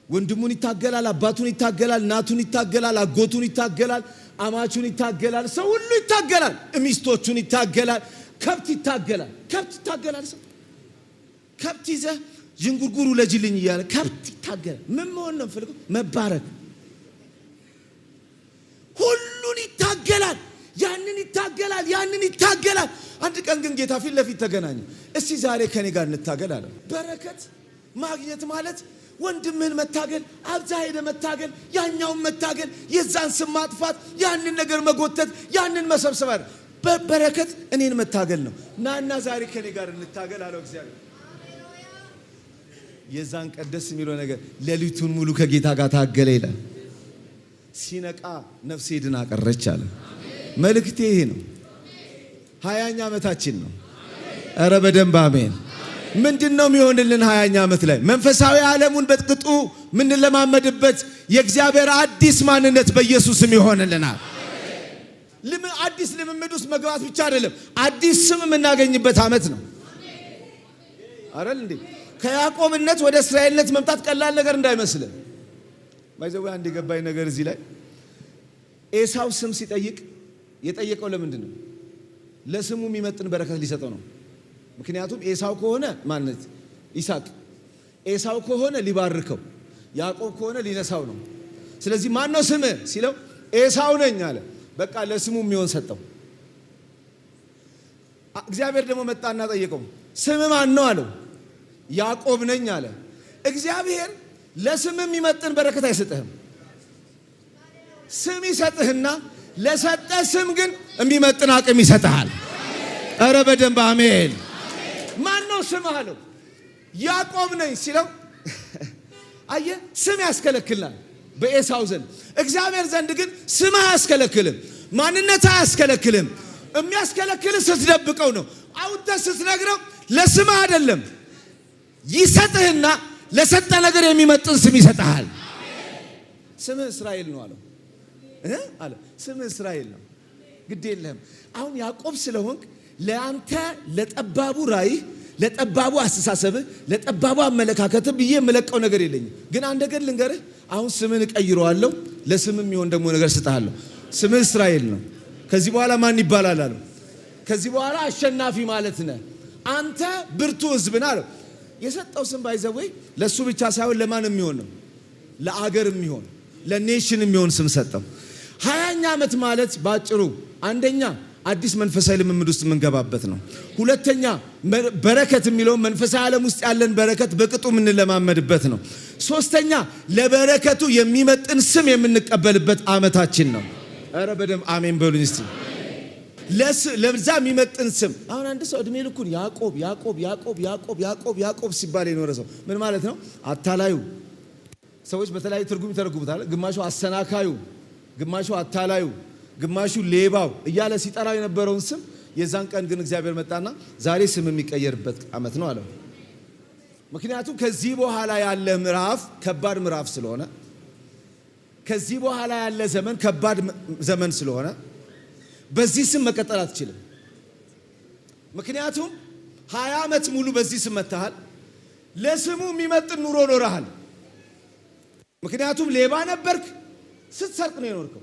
ወንድሙን ይታገላል፣ አባቱን ይታገላል፣ እናቱን ይታገላል፣ አጎቱን ይታገላል፣ አማቹን ይታገላል፣ ሰው ሁሉ ይታገላል፣ ሚስቶቹን ይታገላል፣ ከብት ይታገላል። ሰው ከብት ይዘህ ጅንጉርጉሩ ለጅልኝ እያለ ከብት ይታገላል። ምን መሆን ነው ፈልገው? መባረክ። ሁሉን ይታገላል፣ ያንን ይታገላል። አንድ ቀን ግን ጌታ ፊት ለፊት ተገናኘ። እስቲ ዛሬ ከኔ ጋር እንታገል አለ። በረከት ማግኘት ማለት ወንድምህን መታገል፣ አብዛ ሄደ መታገል፣ ያኛውን መታገል፣ የዛን ስም ማጥፋት፣ ያንን ነገር መጎተት፣ ያንን መሰብሰብ አይደል። በረከት እኔን መታገል ነው። ናና ዛሬ ከኔ ጋር እንታገል አለው እግዚአብሔር። የዛን ቀደስ የሚለው ነገር ሌሊቱን ሙሉ ከጌታ ጋር ታገለ ይላል። ሲነቃ ነፍሴ ድና ቀረች አለ። መልእክቴ ይሄ ነው። 20ኛ ዓመታችን ነው። ኧረ በደንብ አሜን። ምንድነው የሚሆንልን 20ኛ ዓመት ላይ? መንፈሳዊ ዓለሙን በጥቅጡ ምን ለማመድበት የእግዚአብሔር አዲስ ማንነት በኢየሱስም ይሆንልናል። አዲስ ልምምድ ውስጥ መግባት ብቻ አይደለም፣ አዲስ ስም የምናገኝበት ዓመት ነው። አይደል እንዴ? ከያዕቆብነት ወደ እስራኤልነት መምጣት ቀላል ነገር እንዳይመስልን። ባይዘው አንድ የገባኝ ነገር እዚህ ላይ ኤሳው ስም ሲጠይቅ የጠየቀው ለምንድን ነው? ለስሙ የሚመጥን በረከት ሊሰጠው ነው። ምክንያቱም ኤሳው ከሆነ ማለት ይስሐቅ፣ ኤሳው ከሆነ ሊባርከው፣ ያዕቆብ ከሆነ ሊነሳው ነው። ስለዚህ ማን ነው ስም ሲለው ኤሳው ነኝ አለ። በቃ ለስሙ የሚሆን ሰጠው። እግዚአብሔር ደግሞ መጣና ጠየቀው፣ ስም ማን ነው አለው። ያዕቆብ ነኝ አለ። እግዚአብሔር ለስም የሚመጥን በረከት አይሰጥህም። ስም ይሰጥህና ለሰጠ ስም ግን የሚመጥን አቅም ይሰጥሃል። ኧረ በደንብ አሜን። ማን ነው ስም አለው። ያዕቆብ ነኝ ሲለው አየህ፣ ስም ያስከለክላል በኤሳው ዘንድ። እግዚአብሔር ዘንድ ግን ስም አያስከለክልም፣ ማንነት አያስከለክልም። የሚያስከለክል ስትደብቀው ነው። አውጥተህ ስትነግረው ለስም አይደለም፣ ይሰጥህና ለሰጠ ነገር የሚመጥን ስም ይሰጥሃል። ስምህ እስራኤል ነው አለው አለ። ስምህ እስራኤል ነው፣ ግድ የለህም። አሁን ያዕቆብ ስለሆንክ ለአንተ ለጠባቡ ራእይ፣ ለጠባቡ አስተሳሰብህ፣ ለጠባቡ አመለካከት ብዬ የምለቀው ነገር የለኝም። ግን አንድ ነገር ልንገርህ፣ አሁን ስምን እቀይረዋለሁ፣ ለስምም የሚሆን ደግሞ ነገር ስጥሃለሁ። ስምህ እስራኤል ነው። ከዚህ በኋላ ማን ይባላል አለው። ከዚህ በኋላ አሸናፊ ማለት ነህ አንተ፣ ብርቱ ሕዝብ ነህ አለው። የሰጠው ስም ባይዘወይ ለሱ ብቻ ሳይሆን ለማን የሚሆን ነው? ለአገር የሚሆን ለኔሽን የሚሆን ስም ሰጠው። 20ኛ ዓመት ማለት ባጭሩ አንደኛ አዲስ መንፈሳዊ ልምምድ ውስጥ የምንገባበት ነው። ሁለተኛ በረከት የሚለው መንፈሳዊ ዓለም ውስጥ ያለን በረከት በቅጡ የምንለማመድበት ነው። ሶስተኛ ለበረከቱ የሚመጥን ስም የምንቀበልበት ዓመታችን ነው። ኧረ በደምብ አሜን በሉኝ እስቲ። ለዛ የሚመጥን ስም። አሁን አንድ ሰው እድሜ ልኩን ያዕቆብ ያዕቆብ ያዕቆብ ያዕቆብ ያዕቆብ ያዕቆብ ሲባል የኖረ ሰው ምን ማለት ነው? አታላዩ። ሰዎች በተለያዩ ትርጉም ይተረጉሙታል። ግማሹ አሰናካዩ፣ ግማሹ አታላዩ፣ ግማሹ ሌባው እያለ ሲጠራው የነበረውን ስም የዛን ቀን ግን እግዚአብሔር መጣና ዛሬ ስም የሚቀየርበት ዓመት ነው አለው። ምክንያቱም ከዚህ በኋላ ያለ ምዕራፍ ከባድ ምዕራፍ ስለሆነ፣ ከዚህ በኋላ ያለ ዘመን ከባድ ዘመን ስለሆነ በዚህ ስም መቀጠል አትችልም። ምክንያቱም 20 ዓመት ሙሉ በዚህ ስም መታሃል። ለስሙ የሚመጥን ኑሮ ኖረሃል። ምክንያቱም ሌባ ነበርክ፣ ስትሰርቅ ነው የኖርከው።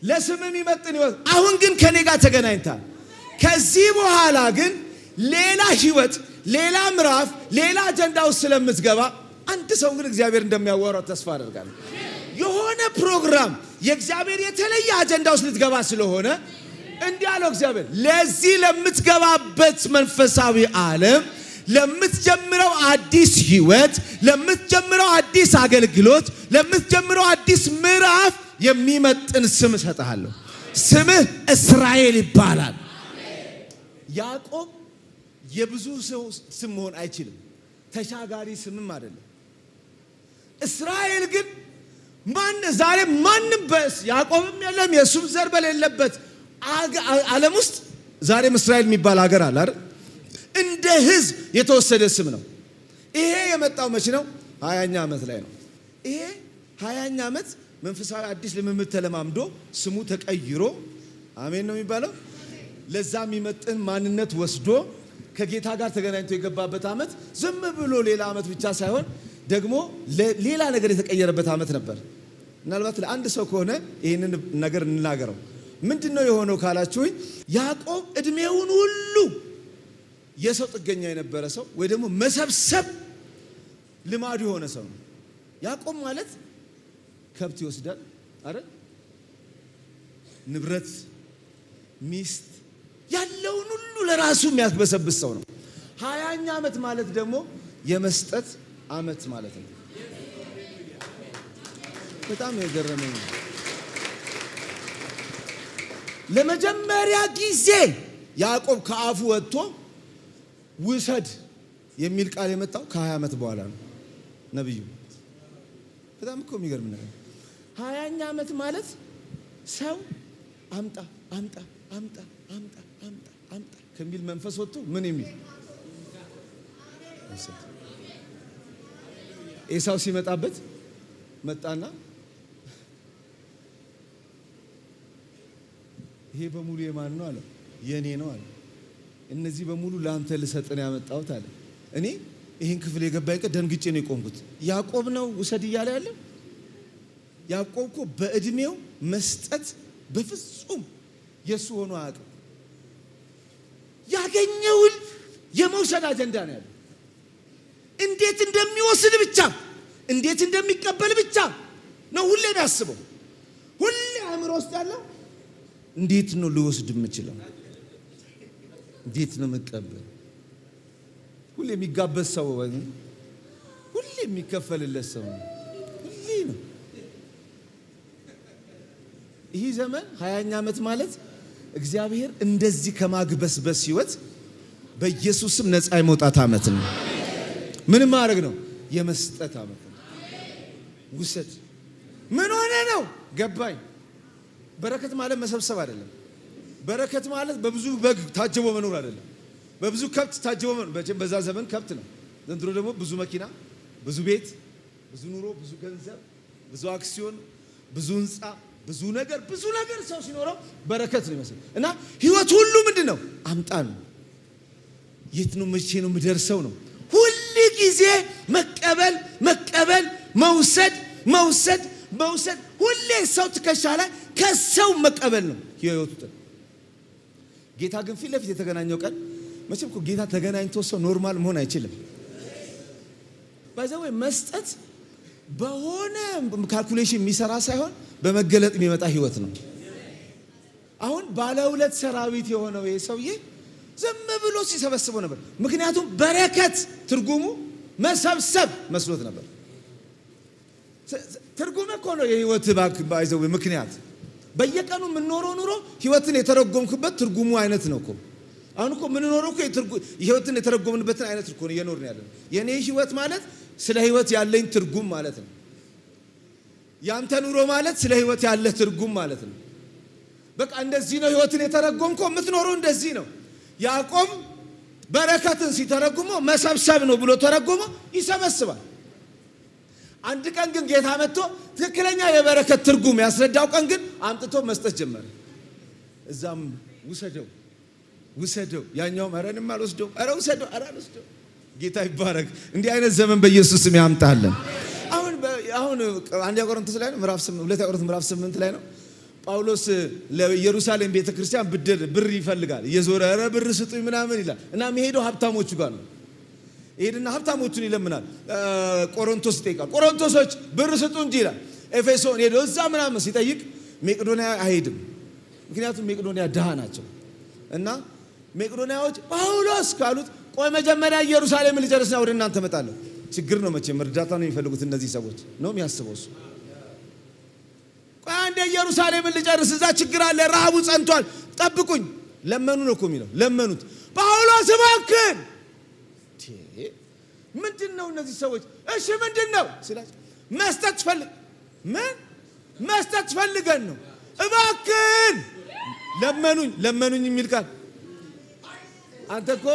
ለስም የሚመጥን ይወት። አሁን ግን ከኔ ጋር ተገናኝታል። ከዚህ በኋላ ግን ሌላ ህይወት፣ ሌላ ምዕራፍ፣ ሌላ አጀንዳ ውስጥ ስለምትገባ አንድ ሰው ግን እግዚአብሔር እንደሚያወራው ተስፋ አደርጋለሁ። የሆነ ፕሮግራም የእግዚአብሔር የተለየ አጀንዳ ውስጥ ልትገባ ስለሆነ እንዲህ አለው እግዚአብሔር። ለዚህ ለምትገባበት መንፈሳዊ ዓለም፣ ለምትጀምረው አዲስ ህይወት፣ ለምትጀምረው አዲስ አገልግሎት፣ ለምትጀምረው አዲስ ምዕራፍ የሚመጥን ስም እሰጥሃለሁ። ስምህ እስራኤል ይባላል። ያዕቆብ የብዙ ሰው ስም መሆን አይችልም፣ ተሻጋሪ ስምም አይደለም። እስራኤል ግን ዛሬ ማንም ያዕቆብም የለም የሱም ዘር በሌለበት ዓለም ውስጥ ዛሬም እስራኤል የሚባል ሀገር አለ አይደል? እንደ ህዝብ የተወሰደ ስም ነው። ይሄ የመጣው መቼ ነው? 20ኛ ዓመት ላይ ነው። ይሄ 20ኛ ዓመት መንፈሳዊ አዲስ ልምምድ ተለማምዶ ስሙ ተቀይሮ አሜን ነው የሚባለው። ለዛ የሚመጥን ማንነት ወስዶ ከጌታ ጋር ተገናኝቶ የገባበት ዓመት ዝም ብሎ ሌላ ዓመት ብቻ ሳይሆን ደግሞ ሌላ ነገር የተቀየረበት ዓመት ነበር። ምናልባት ለአንድ ሰው ከሆነ ይህንን ነገር እንናገረው። ምንድነው የሆነው ካላችሁኝ፣ ያዕቆብ እድሜውን ሁሉ የሰው ጥገኛ የነበረ ሰው ወይ ደግሞ መሰብሰብ ልማዱ የሆነ ሰው ነው። ያዕቆብ ማለት ከብት ይወስዳል አይደል? ንብረት፣ ሚስት ያለውን ሁሉ ለራሱ የሚያስበሰብስ ሰው ነው። 20ኛ ዓመት ማለት ደግሞ የመስጠት ዓመት ማለት ነው። በጣም የገረመኝ ለመጀመሪያ ጊዜ ያዕቆብ ከአፉ ወጥቶ ውሰድ የሚል ቃል የመጣው ከ20 ዓመት በኋላ ነው። ነብዩ በጣም እኮ የሚገርም ነገር 20ኛ ዓመት ማለት ሰው አምጣ ከሚል መንፈስ ወጥቶ ምን የሚል ኤሳው ሲመጣበት መጣና ይሄ በሙሉ የማን ነው አለ። የኔ ነው አለ። እነዚህ በሙሉ ለአንተ ልሰጥን ያመጣሁት አለ። እኔ ይሄን ክፍል የገባኝ ቀን ደንግጬ ነው የቆምኩት። ያዕቆብ ነው ውሰድ እያለ ያለ። ያዕቆብ እኮ በእድሜው መስጠት በፍጹም የሱ ሆኖ አያውቅም። ያገኘውን የመውሰድ አጀንዳ ነው ያለው። እንዴት እንደሚወስድ ብቻ እንዴት እንደሚቀበል ብቻ ነው ሁሌ ያስበው። ሁሌ አእምሮ ውስጥ ያለው እንዴት ነው ልወስድ የምችለው? እንዴት ነው መቀበል? ሁሌ የሚጋበዝ ሰው ሁሌ የሚከፈልለት ሰው ሁሌ ነው። ይህ ዘመን 20ኛ ዓመት ማለት እግዚአብሔር እንደዚህ ከማግበስበስ ህይወት በኢየሱስም ነፃ የመውጣት ዓመት ነው። ምንም ማድረግ ነው? የመስጠት ዓመት ነው። ውሰድ። ምን ሆነ ነው ገባኝ። በረከት ማለት መሰብሰብ አይደለም። በረከት ማለት በብዙ በግ ታጅቦ መኖር አይደለም። በብዙ ከብት ታጅቦ መኖር። በዛ ዘመን ከብት ነው። ዘንድሮ ደግሞ ብዙ መኪና፣ ብዙ ቤት፣ ብዙ ኑሮ፣ ብዙ ገንዘብ፣ ብዙ አክሲዮን፣ ብዙ ህንፃ፣ ብዙ ነገር ሰው ሲኖረው በረከት ነው ይመስል እና ህይወት ሁሉ ምንድነው? አምጣ ነው። የት ነው መቼ ነው የምደርሰው ነው። ሁሉ ጊዜ መቀበል፣ መውሰድ ሁሌ ሰው ትከሻ ላይ ከሰው መቀበል ነው ህይወቱ። ጌታ ግን ፊት ለፊት የተገናኘው ቀን መቼም እኮ ጌታ ተገናኝቶ ሰው ኖርማል መሆን አይችልም። ባይዘው መስጠት በሆነ ካልኩሌሽን የሚሰራ ሳይሆን በመገለጥ የሚመጣ ህይወት ነው። አሁን ባለ 2 ሰራዊት የሆነው ይሄ ሰውዬ ዝም ብሎ ሲሰበስበው ነበር። ምክንያቱም በረከት ትርጉሙ መሰብሰብ መስሎት ነበር። ትርጉም እኮ ነው የህይወት ባይዘው ምክንያት። በየቀኑ የምንኖረው ኑሮ ህይወትን የተረጎምኩበት ትርጉሙ አይነት ነው እኮ። አሁን እኮ ምን ኖረው እኮ ህይወትን የተረጎምንበትን አይነት እኮ ነው እየኖርን ያለነው። የኔ ህይወት ማለት ስለ ህይወት ያለኝ ትርጉም ማለት ነው። ያንተ ኑሮ ማለት ስለ ህይወት ያለ ትርጉም ማለት ነው። በቃ እንደዚህ ነው ህይወትን የተረጎምከው። የምትኖረው እንደዚህ ነው። ያዕቆብ በረከትን ሲተረጉመው መሰብሰብ ነው ብሎ ተረጎመ። ይሰበስባል። አንድ ቀን ግን ጌታ መጥቶ ትክክለኛ የበረከት ትርጉም ያስረዳው ቀን ግን አምጥቶ መስጠት ጀመረ። እዛም ውሰደው ያኛው ማረንም አልወስደው ውሰደው አልወስደው። ጌታ ይባረክ። እንዲህ አይነት ዘመን በኢየሱስ ስም ያምጣልን። አሁን አንደኛ ቆሮንቶስ ላይ ነው ምዕራፍ 8 ሁለተኛ ቆሮንቶስ ምዕራፍ 8 ላይ ነው ጳውሎስ ለኢየሩሳሌም ቤተክርስቲያን ብር ይፈልጋል። እየዞረ ብር ስጡኝ ምናምን ይላል እና የሚሄደው ሀብታሞቹ ጋር ነው። ይሄድና ሀብታሞቹን ይለምናል። ቆሮንቶስ ይጠይቃል። ቆሮንቶሶች ብር ስጡ እንጂ ይላል። ኤፌሶን ሄዶ እዛ ምናምን ሲጠይቅ መቄዶንያ አይሄድም። ምክንያቱም መቄዶንያ ድሃ ናቸው እና መቄዶንያዎች ጳውሎስ ካሉት ቆይ መጀመሪያ ኢየሩሳሌምን ልጨርስና ወደ እናንተ እመጣለሁ። ችግር ነው መቼም እርዳታ ነው የሚፈልጉት እነዚህ ሰዎች ነው የሚያስበው እሱ። ቆይ አንዴ ኢየሩሳሌምን ልጨርስ፣ እዛ ችግር አለ፣ ረሃቡ ጸንቷል፣ ጠብቁኝ። ለመኑ ነው እኮ የሚለው። ለመኑት። ጳውሎስ እባክህ ምንድነው እነዚህ ሰዎች? እሺ ምንድነው ሲላቸው መስጠት ፈልገን ነው። እባክህ ለመኑኝ የሚል ቃል አንተ እኮ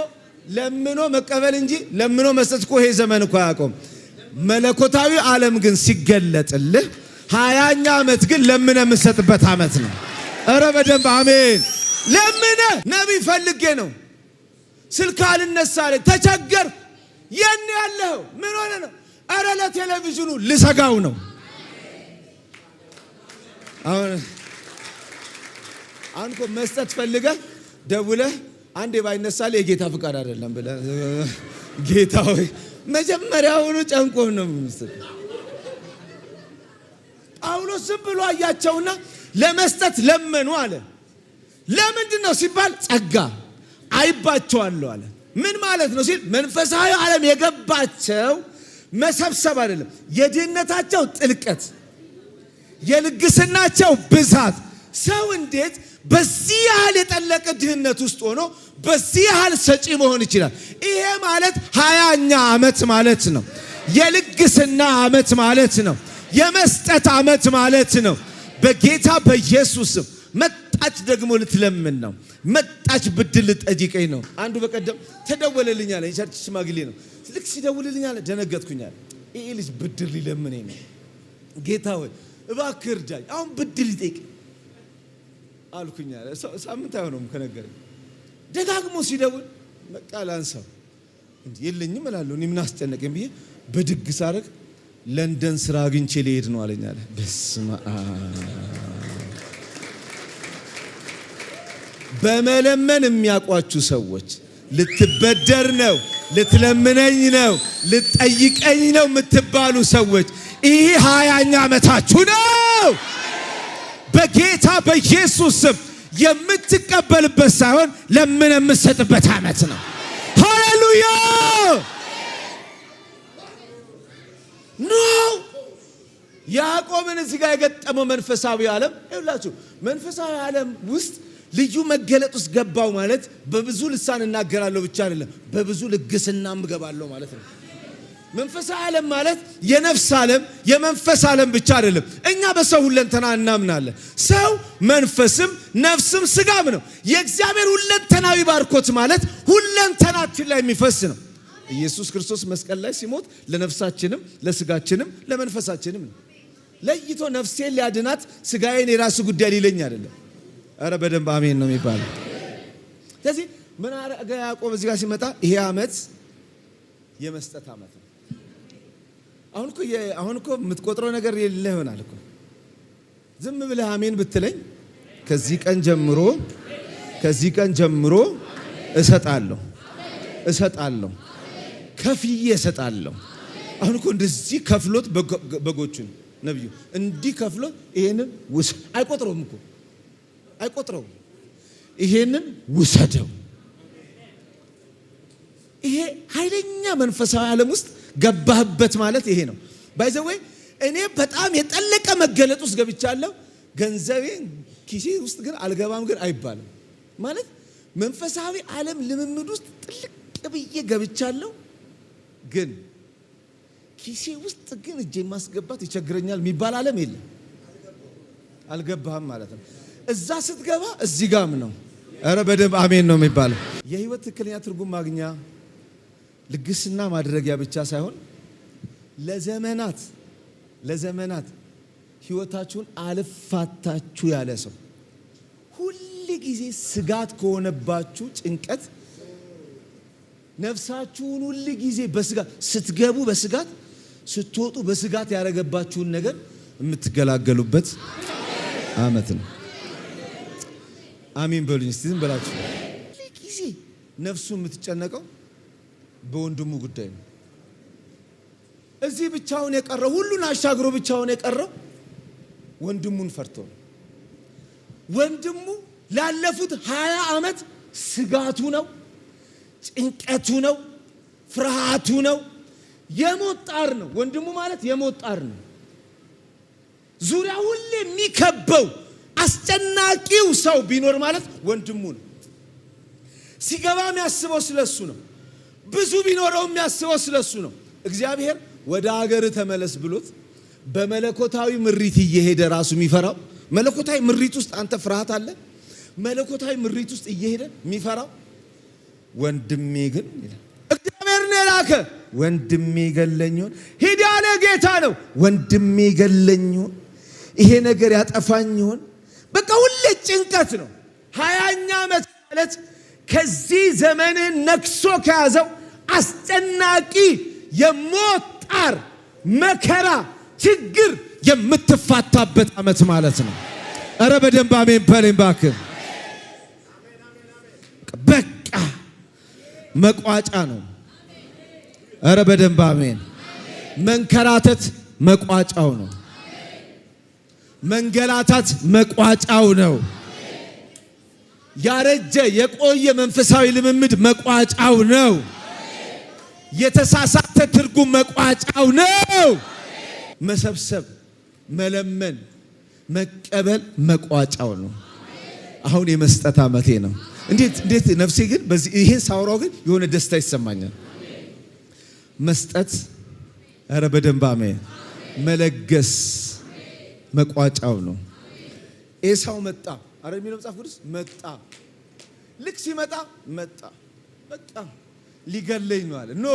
ለምኖ መቀበል እንጂ ለምኖ መስጠት እኮ ይሄ ዘመን እኮ አያውቀውም። መለኮታዊ ዓለም ግን ሲገለጥልህ 20ኛ ዓመት ግን ለምነ የምትሰጥበት ዓመት ነው። ኧረ በደንብ አሜን። ለምነ ነቢይ ፈልጌ ነው ስልክ አልነሳለ ተቸገር የኔ ያለው ምን ሆነ ነው? ኧረ ለቴሌቪዥኑ ልሰጋው ነው። አሁን እኮ መስጠት ፈልገህ ደውለህ አንዴ ባይነሳለ የጌታ ፍቃድ አይደለም ብለህ ጌታ ሆይ መጀመሪያውኑ ጨንቆህ ነው የሚሰጥ። ጳውሎስ ዝም ብሎ አያቸውና ለመስጠት ለመኑ አለ። ለምንድን ነው ሲባል ጸጋ አይባቸዋለሁ አለ። ምን ማለት ነው ሲል መንፈሳዊ ዓለም የገባቸው መሰብሰብ አይደለም፣ የድህነታቸው ጥልቀት፣ የልግስናቸው ብዛት። ሰው እንዴት በዚህ ያህል የጠለቀ ድህነት ውስጥ ሆኖ በዚህ ያህል ሰጪ መሆን ይችላል? ይሄ ማለት 20ኛ ዓመት ማለት ነው። የልግስና ዓመት ማለት ነው። የመስጠት ዓመት ማለት ነው። በጌታ በኢየሱስ መጣች ደግሞ ልትለምን ነው። መጣች ብድር ልትጠይቀኝ ነው። አንዱ በቀደም ተደወለልኝ አለ። የቸርች ሽማግሌ ነው። ልክ ሲደውልልኝ አለ ደነገጥኩኝ አለ። ይሄ ልጅ ብድር ሊለምነኝ ነው። ጌታ ሆይ እባክህ እርዳኝ፣ አሁን ብድር ሊጠይቅ አልኩኝ አለ። ሳምንት አይሆነውም ከነገረኝ። ደጋግሞ ሲደውል በቃ ላንሳው እንዴ የለኝም እላለሁ። እኔ ምን አስጨነቀኝ ብዬ በድግ ሳረግ ለንደን ስራ አግኝቼ ልሄድ ነው አለኝ አለ። በስመ አብ። በመለመን የሚያውቋችሁ ሰዎች ልትበደር ነው፣ ልትለምነኝ ነው፣ ልትጠይቀኝ ነው የምትባሉ ሰዎች ይሄ 20ኛ ዓመታችሁ ነው። በጌታ በኢየሱስ ስም የምትቀበልበት ሳይሆን ለምን የምትሰጥበት ዓመት ነው። ሃሌሉያ ኖ ያዕቆብን እዚህ ጋር የገጠመው መንፈሳዊ ዓለም ይኸውላችሁ፣ መንፈሳዊ ዓለም ውስጥ ልዩ መገለጥ ውስጥ ገባው ማለት በብዙ ልሳን እናገራለሁ ብቻ አይደለም፣ በብዙ ልግስናም ገባለሁ ማለት ነው። መንፈሳዊ ዓለም ማለት የነፍስ ዓለም የመንፈስ ዓለም ብቻ አይደለም። እኛ በሰው ሁለንተና እናምናለን። ሰው መንፈስም ነፍስም ስጋም ነው። የእግዚአብሔር ሁለንተናዊ ባርኮት ማለት ሁለንተናችን ላይ የሚፈስ ነው። ኢየሱስ ክርስቶስ መስቀል ላይ ሲሞት ለነፍሳችንም ለስጋችንም ለመንፈሳችንም ነው። ለይቶ ነፍሴን ሊያድናት ስጋዬን የራሱ ጉዳይ ሊለኝ አይደለም። አረ በደንብ አሜን ነው የሚባለው። ስለዚህ ምን አረገ ያዕቆብ እዚህ ጋር ሲመጣ ይሄ ዓመት የመስጠት ዓመት ነው። አሁን እኮ የምትቆጥረው ነገር የለ ይሆናል እኮ። ዝም ብለህ አሜን ብትለኝ ከዚህ ቀን ጀምሮ እሰጣለሁ ከፍዬ እሰጣለሁ። አሁን እኮ እንደዚህ ከፍሎት በጎቹን ነብዩ እንዲህ ከፍሎት ይሄንን አይቆጥረውም። ይሄንን ውሰደው። ይሄ ኃይለኛ መንፈሳዊ ዓለም ውስጥ ገባህበት ማለት ይሄ ነው። ባይዘዌ እኔ በጣም የጠለቀ መገለጥ ውስጥ ገብቻለሁ። ገንዘቤን ኪሴ ውስጥ ግን አልገባም ግን አይባልም ማለት መንፈሳዊ ዓለም ልምምድ ውስጥ ጥልቅ ብዬ ገብቻለሁ። ግን ኪሴ ውስጥ ግን እጄ ማስገባት ይቸግረኛል የሚባል ዓለም የለም። አልገባህም ማለት ነው። እዛ ስትገባ እዚህ ጋም ነው። አረ በደንብ አሜን ነው የሚባለው። የህይወት ትክክለኛ ትርጉም ማግኛ ልግስና ማድረጊያ ብቻ ሳይሆን ለዘመናት ህይወታችሁን አልፋታችሁ ያለ ሰው ሁል ጊዜ ስጋት ከሆነባችሁ ጭንቀት ነፍሳችሁን ሁል ጊዜ በስጋት ስትገቡ በስጋት ስትወጡ በስጋት ያደረገባችሁን ነገር የምትገላገሉበት ዓመት ነው። አሜን በሉኝ እስቲ ዝም ብላችሁ። ሁል ጊዜ ነፍሱ የምትጨነቀው በወንድሙ ጉዳይ ነው። እዚህ ብቻውን የቀረው ሁሉን አሻግሮ ብቻውን የቀረው ወንድሙን ፈርቶ ነው። ወንድሙ ላለፉት 20 ዓመት ስጋቱ ነው፣ ጭንቀቱ ነው፣ ፍርሃቱ ነው፣ የሞት ጣር ነው። ወንድሙ ማለት የሞት ጣር ነው። ዙሪያ ሁሌ የሚከበው አስጨናቂው ሰው ቢኖር ማለት ወንድሙ ነው። ሲገባ የሚያስበው ስለሱ ነው። ብዙ ቢኖረው የሚያስበው ስለሱ ነው። እግዚአብሔር ወደ ሀገር ተመለስ ብሎት በመለኮታዊ ምሪት እየሄደ ራሱ የሚፈራው መለኮታዊ ምሪት ውስጥ አንተ ፍርሃት አለ። መለኮታዊ ምሪት ውስጥ እየሄደ የሚፈራው ወንድሜ ግን እግዚአብሔር ነው የላከ ወንድሜ ገለኝ ይሆን ሂድ ያለ ጌታ ነው። ወንድሜ ገለኝ ይሆን ይሄ ነገር ያጠፋኝ ይሆን በቃ ሁሌ ጭንቀት ነው። 20ኛ ዓመት ማለት ከዚህ ዘመንን ነክሶ ከያዘው አስጨናቂ የሞት ጣር መከራ ችግር የምትፋታበት ዓመት ማለት ነው። አረ በደንብ አሜን በለኝ እባክህ። በቃ መቋጫ ነው። አረ በደንብ አሜን። መንከራተት መቋጫው ነው። መንገላታት መቋጫው ነው። ያረጀ የቆየ መንፈሳዊ ልምምድ መቋጫው ነው። የተሳሳተ ትርጉም መቋጫው ነው። መሰብሰብ፣ መለመን፣ መቀበል መቋጫው ነው። አሁን የመስጠት ዓመቴ ነው። እንዴት ነፍሴ ግን በዚህ ይሄን ሳወራው ግን የሆነ ደስታ ይሰማኛል። መስጠት አረ በደንብ አሜን። መለገስ መቋጫው ነው። ኤሳው መጣ አረ የሚለው መጽሐፍ ቅዱስ መጣ። ልክ ሲመጣ መጣ በቃ ሊገለኝ ነው አለ። ኖ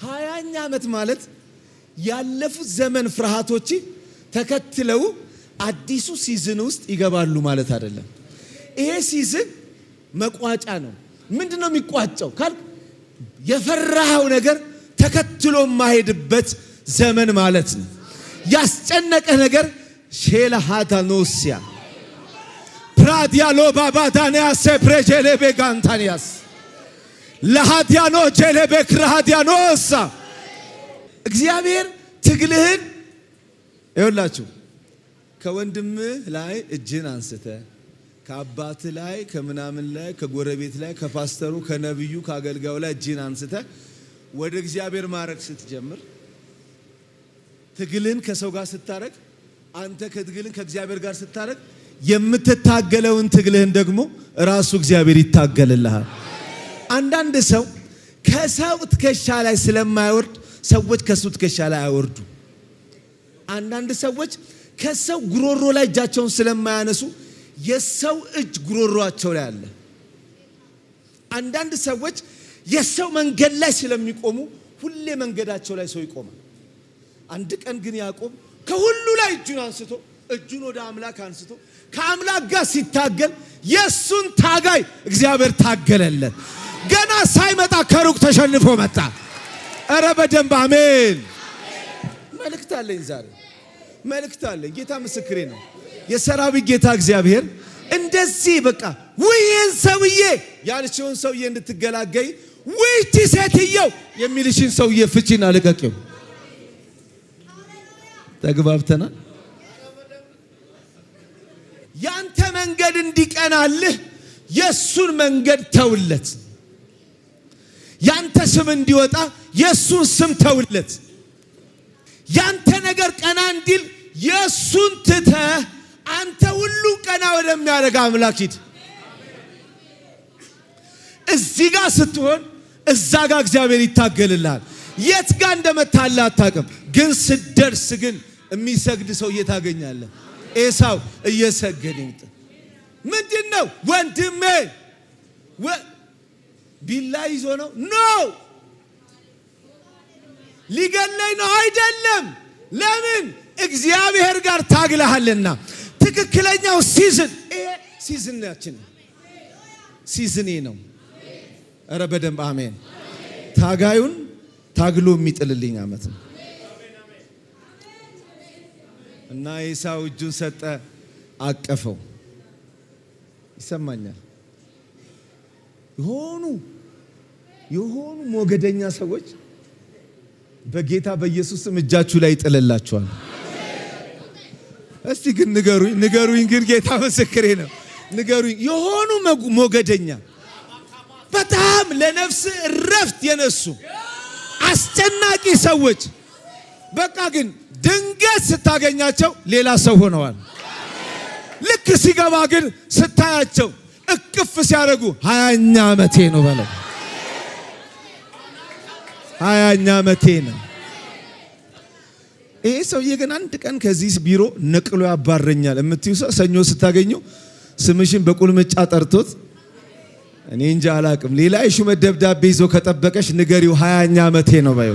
20ኛ ዓመት ማለት ያለፉት ዘመን ፍርሃቶች ተከትለው አዲሱ ሲዝን ውስጥ ይገባሉ ማለት አይደለም። ይሄ ሲዝን መቋጫ ነው። ምንድነው የሚቋጨው ካል የፈራኸው ነገር ተከትሎ ማሄድበት ዘመን ማለት ነው። ያስጨነቀ ነገር ሼላሃታኖሲያ ፕራዲያሎ ባባዳንያ ሰፕሬጀሌ ቤጋንታኒያስ ለሃዲያኖ ጀሌቤ ክራዲያኖሳ እግዚአብሔር ትግልህን ይኸውላችሁ ከወንድምህ ላይ እጅን አንስተ ከአባትህ ላይ ከምናምን ላይ ከጎረቤት ላይ ከፓስተሩ ከነብዩ ከአገልጋዩ ላይ እጅን አንስተ ወደ እግዚአብሔር ማረክ ስትጀምር ትግልን ከሰው ጋር ስታረግ አንተ ከትግልን ከእግዚአብሔር ጋር ስታረግ የምትታገለውን ትግልህን ደግሞ ራሱ እግዚአብሔር ይታገልልሃል። አንዳንድ ሰው ከሰው ትከሻ ላይ ስለማይወርድ ሰዎች ከሱ ትከሻ ላይ አይወርዱ። አንዳንድ ሰዎች ከሰው ጉሮሮ ላይ እጃቸውን ስለማያነሱ የሰው እጅ ጉሮሮአቸው ላይ አለ። አንዳንድ ሰዎች የሰው መንገድ ላይ ስለሚቆሙ ሁሌ መንገዳቸው ላይ ሰው ይቆማል። አንድ ቀን ግን ያዕቆብ ከሁሉ ላይ እጁን ወደ አምላክ አንስቶ ከአምላክ ጋር ሲታገል የሱን ታጋይ እግዚአብሔር ታገለለት። ገና ሳይመጣ ከሩቅ ተሸንፎ መጣ። አረ በደንብ አሜን። መልእክት አለኝ ዛሬ መልእክት አለኝ። ጌታ ምስክሬ ነው። የሰራዊት ጌታ እግዚአብሔር እንደዚህ በቃ ወይን ሰውዬ ያልሽውን ሰውዬ እንድትገላገይ ወይቲ ሴትየው የሚልሽን ሰውዬ ፍቺና ልቀቂው። ተግባብተና ያንተ መንገድ እንዲቀናልህ የሱን መንገድ ተውለት። ያንተ ስም እንዲወጣ የሱን ስም ተውለት። ያንተ ነገር ቀና እንዲል የሱን ትተህ አንተ ሁሉ ቀና ወደሚያደርግ አምላክ ሂድ። እዚህ ጋር ስትሆን እዛ ጋር እግዚአብሔር ይታገልልሃል። የት ጋር እንደመታለ አታውቅም፣ ግን ስትደርስ ግን የሚሰግድ ሰው ታገኛለህ። ኤሳው እየሰገደ ምንድነው ወንድሜ ቢላ ይዞ ነው ኖ ሊገለኝ ነው አይደለም። ለምን እግዚአብሔር ጋር ታግለሃልና። ትክክለኛው ሲዝን ይሄ ሲዝናችን ሲዝኔ ነው። አረ በደንብ አሜን። ታጋዩን ታግሎ የሚጥልልኝ ዓመት ነው እና ኤሳው እጁን ሰጠ፣ አቀፈው። ይሰማኛል። የሆኑ ሞገደኛ ሰዎች በጌታ በኢየሱስ ስም እጃችሁ ላይ ይጥልላችኋል። እስቲ ግን ንገሩኝ ግን ጌታ ምስክሬ ነው። ንገሩኝ የሆኑ ሞገደኛ በጣም ለነፍስ እረፍት የነሱ አስጨናቂ ሰዎች በቃ ግን ድንገት ስታገኛቸው ሌላ ሰው ሆነዋል። ልክ ሲገባ ግን ስታያቸው እቅፍ ሲያደርጉ 20ኛ ዓመቴ ነው በለው። 20ኛ ዓመቴ ነው። ይሄ ሰውዬ ግን አንድ ቀን ከዚህ ቢሮ ነቅሎ ያባረኛል እምትዩ ሰኞ ስታገኘው ስምሽን በቁልምጫ ጠርቶት እኔ እንጃ አላቅም ሌላ የሹመት ደብዳቤ ይዞ ከጠበቀሽ ንገሪው 20ኛ ዓመቴ ነው ባዩ።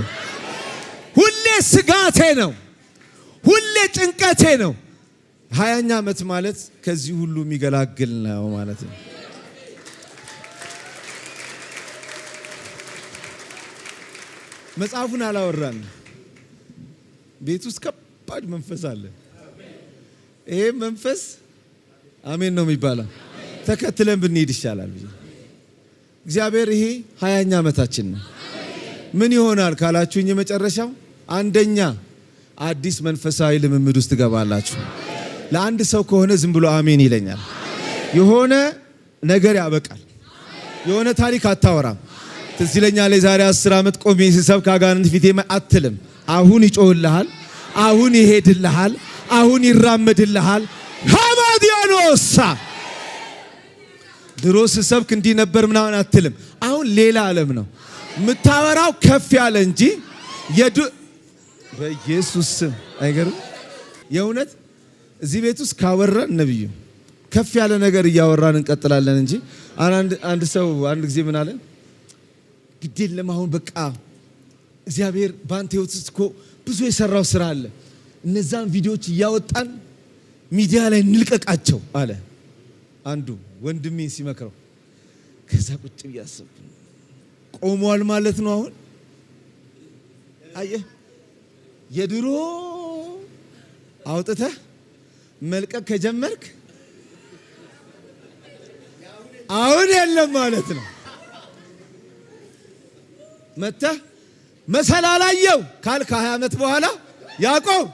ሁሌ ስጋቴ ነው፣ ሁሌ ጭንቀቴ ነው። 20ኛ ዓመት ማለት ከዚህ ሁሉ የሚገላግል ነው ማለት ነው። መጽሐፉን አላወራን። ቤት ውስጥ ከባድ መንፈስ አለ። ይሄ መንፈስ አሜን ነው የሚባለው። ተከትለን ብንሄድ ይሻላል። እግዚአብሔር ይሄ 20ኛ ዓመታችን ነው። ምን ይሆናል ካላችሁኝ የመጨረሻው አንደኛ አዲስ መንፈሳዊ ልምምድ ውስጥ ገባላችሁ። ለአንድ ሰው ከሆነ ዝም ብሎ አሜን ይለኛል። የሆነ ነገር ያበቃል። የሆነ ታሪክ አታወራም። ትዝ ይለኛል የዛሬ 10 ዓመት ቆሜ ስሰብክ አጋንንት ፊቴ አትልም። አሁን ይጮህልሃል፣ አሁን ይሄድልሃል፣ አሁን ይራመድልሃል። ሃማዲያኖሳ ድሮ ስሰብክ እንዲህ ነበር ምናምን አትልም። አሁን ሌላ ዓለም ነው የምታወራው፣ ከፍ ያለ እንጂ በኢየሱስ ስም አይገርም። የእውነት እዚህ ቤት ውስጥ ካወራን ነብዩ ከፍ ያለ ነገር እያወራን እንቀጥላለን እንጂ አንድ ሰው አንድ ጊዜ ምን አለ? ግድ የለም አሁን በቃ እግዚአብሔር ባንተ ህይወት ውስጥ እኮ ብዙ የሰራው ስራ አለ፣ እነዛን ቪዲዮዎች እያወጣን ሚዲያ ላይ እንልቀቃቸው አለ አንዱ ወንድሜ ሲመክረው። ከዛ ቁጭ ብያስብ ቆሟል ማለት ነው። አሁን አየህ የድሮ አውጥተህ መልቀቅ ከጀመርክ አሁን የለም ማለት ነው። መተህ መሰላላየው ካልክ 20 ዓመት በኋላ ያዕቆብ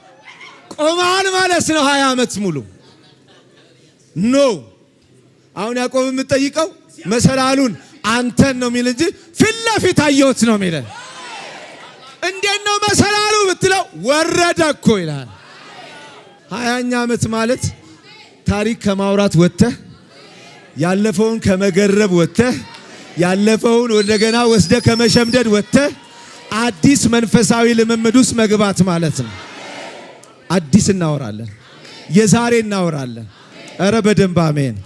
ቆማል ማለት ነው። 20 ዓመት ሙሉ ኖ አሁን ያዕቆብ የምትጠይቀው መሰላሉን አንተን ነው የሚል እንጂ ፊት ለፊት አየሁት ነው የሚል። እንዴት ነው መሰላሉ ብትለው ወረደ እኮ ይላል። 20ኛ ዓመት ማለት ታሪክ ከማውራት ወጥተህ ያለፈውን ከመገረብ ወጥተህ ያለፈውን እንደገና ወስደህ ከመሸምደድ ወጥተህ አዲስ መንፈሳዊ ልምምድ ውስጥ መግባት ማለት ነው። አዲስ እናወራለን፣ የዛሬ እናወራለን። ኧረ በደንብ አሜን።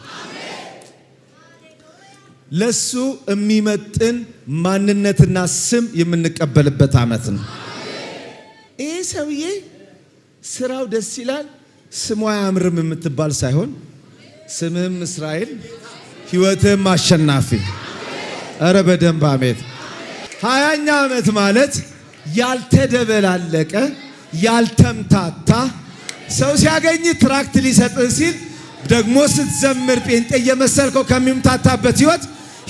ለሱ የሚመጥን ማንነትና ስም የምንቀበልበት ዓመት ነው። ይሄ ሰውዬ ስራው ደስ ይላል፣ ስሙ አያምርም የምትባል ሳይሆን ስምህም እስራኤል ሕይወትህም አሸናፊ። ኧረ በደንብ አሜን። 20ኛ ዓመት ማለት ያልተደበላለቀ ያልተምታታ ሰው ሲያገኝ ትራክት ሊሰጥህ ሲል ደግሞ ስትዘምር ጴንጤ እየመሰልከው ከሚምታታበት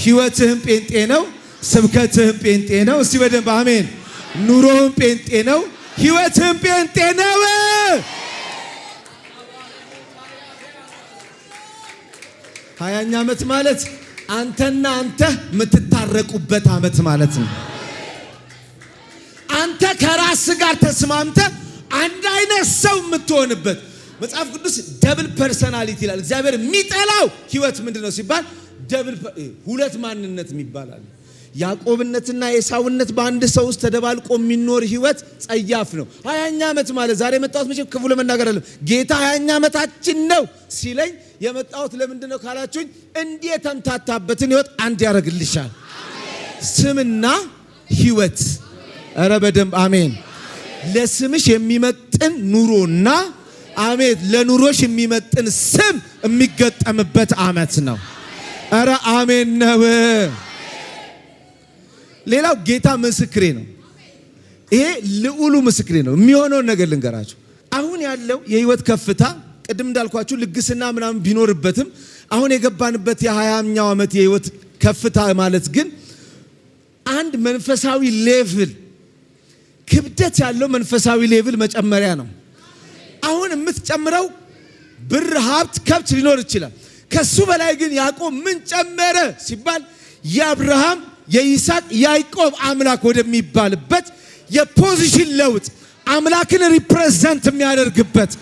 ሕይወትህም ጴንጤ ነው፣ ስብከትህም ጴንጤ ነው። እስቲ በደንብ አሜን። ኑሮህም ጴንጤ ነው፣ ሕይወትህም ጴንጤ ነው። 20ኛ ዓመት ማለት አንተና አንተ የምትታረቁበት ዓመት ማለት ነው። አንተ ከራስ ጋር ተስማምተ አንድ አይነት ሰው የምትሆንበት። መጽሐፍ ቅዱስ ደብል ፐርሰናሊቲ ይላል። እግዚአብሔር የሚጠላው ሕይወት ምንድነው ሲባል ደብል ሁለት ማንነት የሚባል አለ። ያዕቆብነትና ኤሳውነት በአንድ ሰው ውስጥ ተደባልቆ የሚኖር ሕይወት ጸያፍ ነው። 20ኛ ዓመት ማለት ዛሬ የመጣሁት መቼም ክፉ ለመናገር አይደለም። ጌታ 20ኛ ዓመታችን ነው ሲለኝ የመጣሁት ለምንድን ነው ካላችሁኝ፣ እንዲህ የተምታታበትን ሕይወት አንድ ያደርግልሻል። ስምና ሕይወት። ኧረ በደንብ አሜን። ለስምሽ የሚመጥን ኑሮና አሜን ለኑሮሽ የሚመጥን ስም የሚገጠምበት ዓመት ነው። ኧረ አሜን ነው። ሌላው ጌታ ምስክሬ ነው። ይሄ ልዑሉ ምስክሬ ነው። የሚሆነውን ነገር ልንገራችሁ። አሁን ያለው የህይወት ከፍታ ቅድም እንዳልኳችሁ ልግስና ምናምን ቢኖርበትም አሁን የገባንበት የ20ኛው ዓመት የህይወት ከፍታ ማለት ግን አንድ መንፈሳዊ ሌቭል ክብደት ያለው መንፈሳዊ ሌቭል መጨመሪያ ነው። አሁን የምትጨምረው ብር፣ ሀብት፣ ከብት ሊኖር ይችላል። ከሱ በላይ ግን ያዕቆብ ምን ጨመረ ሲባል የአብርሃም የይስሐቅ ያዕቆብ አምላክ ወደሚባልበት የፖዚሽን ለውጥ አምላክን ሪፕሬዘንት የሚያደርግበት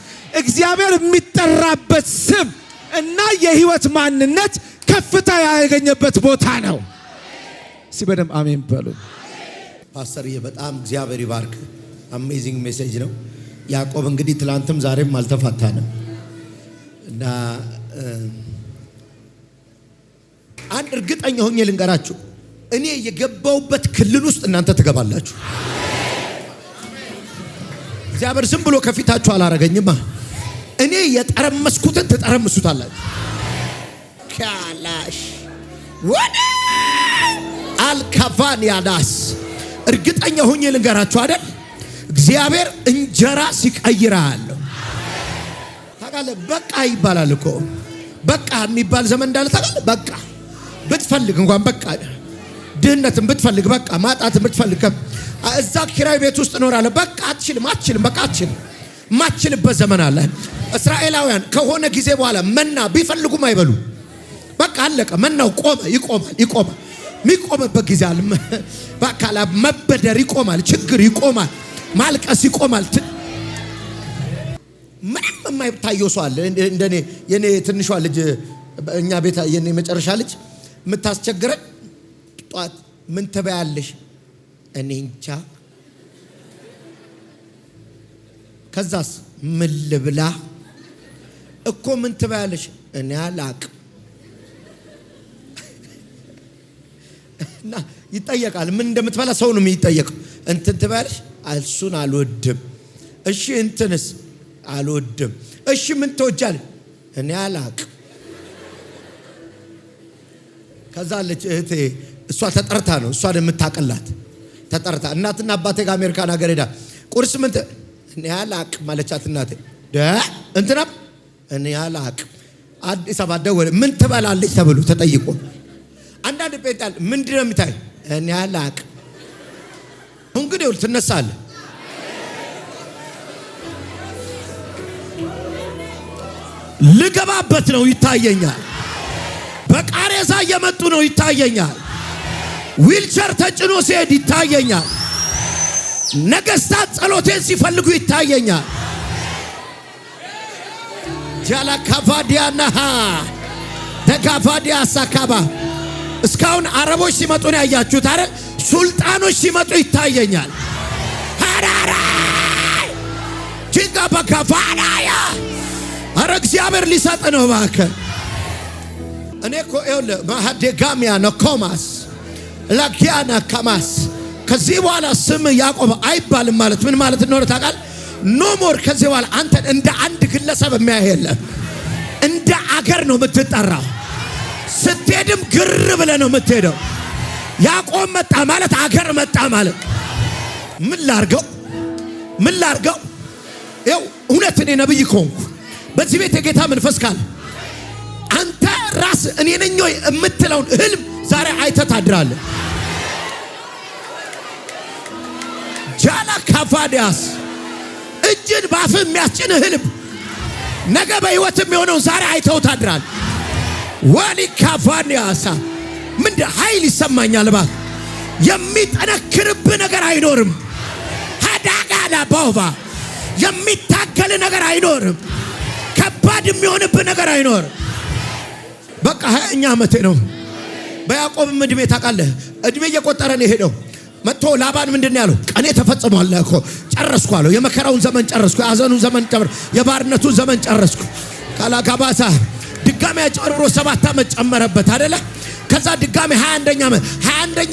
እግዚአብሔር የሚጠራበት ስም እና የህይወት ማንነት ከፍታ ያገኘበት ቦታ ነው። ሲበደም አሜን በሉ። ፓስተርዬ በጣም እግዚአብሔር ይባርክ። አሜዚንግ ሜሴጅ ነው። ያዕቆብ እንግዲህ ትላንትም ዛሬም አልተፋታንም እና አንድ እርግጠኛ ሆኜ ልንገራችሁ፣ እኔ የገባውበት ክልል ውስጥ እናንተ ትገባላችሁ። እግዚአብሔር ዝም ብሎ ከፊታችሁ አላረገኝማ። እኔ የጠረመስኩትን ትጠረምሱታላችሁ። ካላሽ ወደ አልካቫን ያዳስ እርግጠኛ ሆኜ ልንገራችሁ አይደል፣ እግዚአብሔር እንጀራ ሲቀይራል። ታውቃለህ፣ በቃ ይባላል እኮ በቃ የሚባል ዘመን እንዳለ ታውቃለህ። በቃ ብትፈልግ እንኳን በቃ ድህነትን ብትፈልግ በቃ ማጣትን ብትፈልግ እዛ ኪራይ ቤት ውስጥ እኖራለሁ በቃ አትችልም በቃ አትችልም ማትችልበት ዘመን አለ። እስራኤላውያን ከሆነ ጊዜ በኋላ መና ቢፈልጉም አይበሉ። በቃ አለቀ። መናው ቆመ፣ ይቆማል። የሚቆምበት ጊዜ አለ። በቃ መበደር ይቆማል፣ ችግር ይቆማል፣ ማልቀስ ይቆማል። ምንም የማይታየው ሰው አለ። እንደኔ የኔ ትንሿ ልጅ እኛ ቤት የኔ መጨረሻ ልጅ የምታስቸግረን ጧት ምን ትበያለሽ? እኔ እንጃ ከዛስ ምን ልብላ እኮ ምን ትበያለሽ? እኔ አላቅም። እና ይጠየቃል። ምን እንደምትበላ ሰው ነው የሚጠየቀው። እንትን ትበያለሽ? እሱን አልወድም። እሺ እንትንስ? አልወድም። እሺ ምን ትወጃለሽ? እኔ አላቅም። ከዛ አለች እህቴ፣ እሷ ተጠርታ ነው እሷን የምታቀላት ተጠርታ። እናትና አባቴ ጋር አሜሪካን ሀገር ሄዳ ቁርስ ምን እኔ አላቅም ማለቻት እናቴ። እንትና እኔ አላቅም። አዲስ አበባ ደወለ። ምን ትበላለች ተብሎ ተጠይቆ አንዳንድ ጴንጣል ምንድን ነው የምታይ? እኔ አላቅም። እንግዲህ ሁሉ ትነሳለህ። ልገባበት ነው ይታየኛል። በቃሬዛ እየመጡ ነው ይታየኛል። ዊልቸር ተጭኖ ሲሄድ ይታየኛል። ነገስታት ጸሎቴን ሲፈልጉ ይታየኛል። ጃላ ካፋዲያና ተካፋዲያ ሳካባ እስካሁን አረቦች ሲመጡ ነው ያያችሁት አይደል? ሱልጣኖች ሲመጡ ይታየኛል። ሃራራ ጂጋ በካፋናያ አረ እግዚአብሔር ሊሰጥ ነው እባክህ። እኔ እኮ ይኸውልህ ማሃዴጋሚያ ነው ኮማስ ላኪያና ካማስ ከዚህ በኋላ ስም ያዕቆብ አይባልም ማለት ምን ማለት እንደሆነ ታውቃለህ? ኖ ሞር ከዚህ በኋላ አንተን እንደ አንድ ግለሰብ የሚያይ የለም። እንደ አገር ነው የምትጠራው። ስትሄድም ግር ብለህ ነው የምትሄደው። ያዕቆብ መጣ ማለት አገር መጣ ማለት። ምን ላርገው? ይኸው እውነት እኔ ነብይ ከሆንኩ በዚህ ቤት የጌታ መንፈስ ካለ አንተ ራስ እኔ ነኝ ወይ የምትለውን ህልም ዛሬ አይተህ ታድራለህ። ጃላ ካፋዲያስ እጅን ባፍ የሚያስጭን ህልም ነገ በህይወት የሚሆነው ዛሬ አይተው ታድራለህ። ወሊ ካፋዲያስ ምን ኃይል ይሰማኛል። ባክ የሚጠነክርብህ ነገር አይኖርም። ሀዳጋላ ባውባ የሚታገል ነገር አይኖርም። ከባድ የሚሆንብህ ነገር አይኖርም። በቃ 20ኛ ዓመቴ ነው። በያዕቆብም እድሜ ታውቃለህ፣ እድሜ እየቆጠረ ነው የሄደው። መጥቶ ላባን ምንድን ያለው? ቀኔ ተፈጽሟል እኮ ጨረስኩ አለው። የመከራውን ዘመን ጨረስኩ፣ የሐዘኑን ዘመን ጨረስኩ፣ የባርነቱን ዘመን ጨረስኩ። ካላጋባሳ ድጋሜ ጨርሮ 7 ዓመት ጨመረበት አይደለ? ከዛ ድጋሜ 21ኛ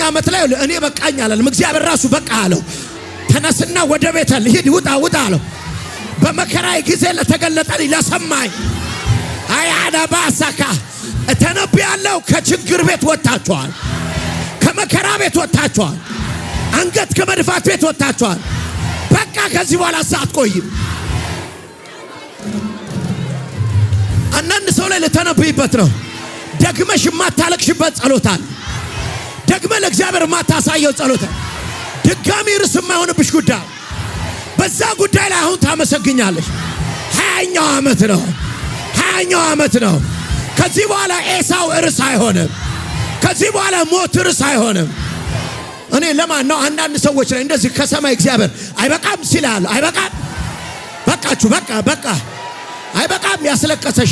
ዓመት ላይ እኔ በቃኝ አላለም። እግዚአብሔር ራሱ በቃ አለው። ተነስና ወደ ቤተል ሂድ፣ ውጣ አለው። በመከራዬ ጊዜ ለተገለጠልኝ ለሰማኝ አያዳባሳካ ተነብያለሁ። ከችግር ቤት ወጣችኋል፣ ከመከራ ቤት ወጣችኋል፣ አንገት ከመድፋት ቤት ወጣችኋል። በቃ ከዚህ በኋላ አትቆይም። አንዳንድ ሰው ላይ ልተነብይበት ነው። ደግመሽ የማታለቅሽበት ጸሎታል፣ ደግመ ለእግዚአብሔር የማታሳየው ጸሎታል። ድጋሚ ርዕስ የማይሆንብሽ ጉዳይ በዛ ጉዳይ ላይ አሁን ታመሰግኛለሽ። 20ኛው ዓመት ነው። ከዚህ በኋላ ኤሳው ርዕስ አይሆንም። ከዚህ በኋላ ሞት ርዕስ አይሆንም። እኔ ለማን ነው አንዳንድ ሰዎች ላይ እንደዚህ ከሰማይ እግዚአብሔር አይበቃም ሲላል አይበቃም፣ በቃችሁ፣ በቃ አይበቃም ያስለቀሰሽ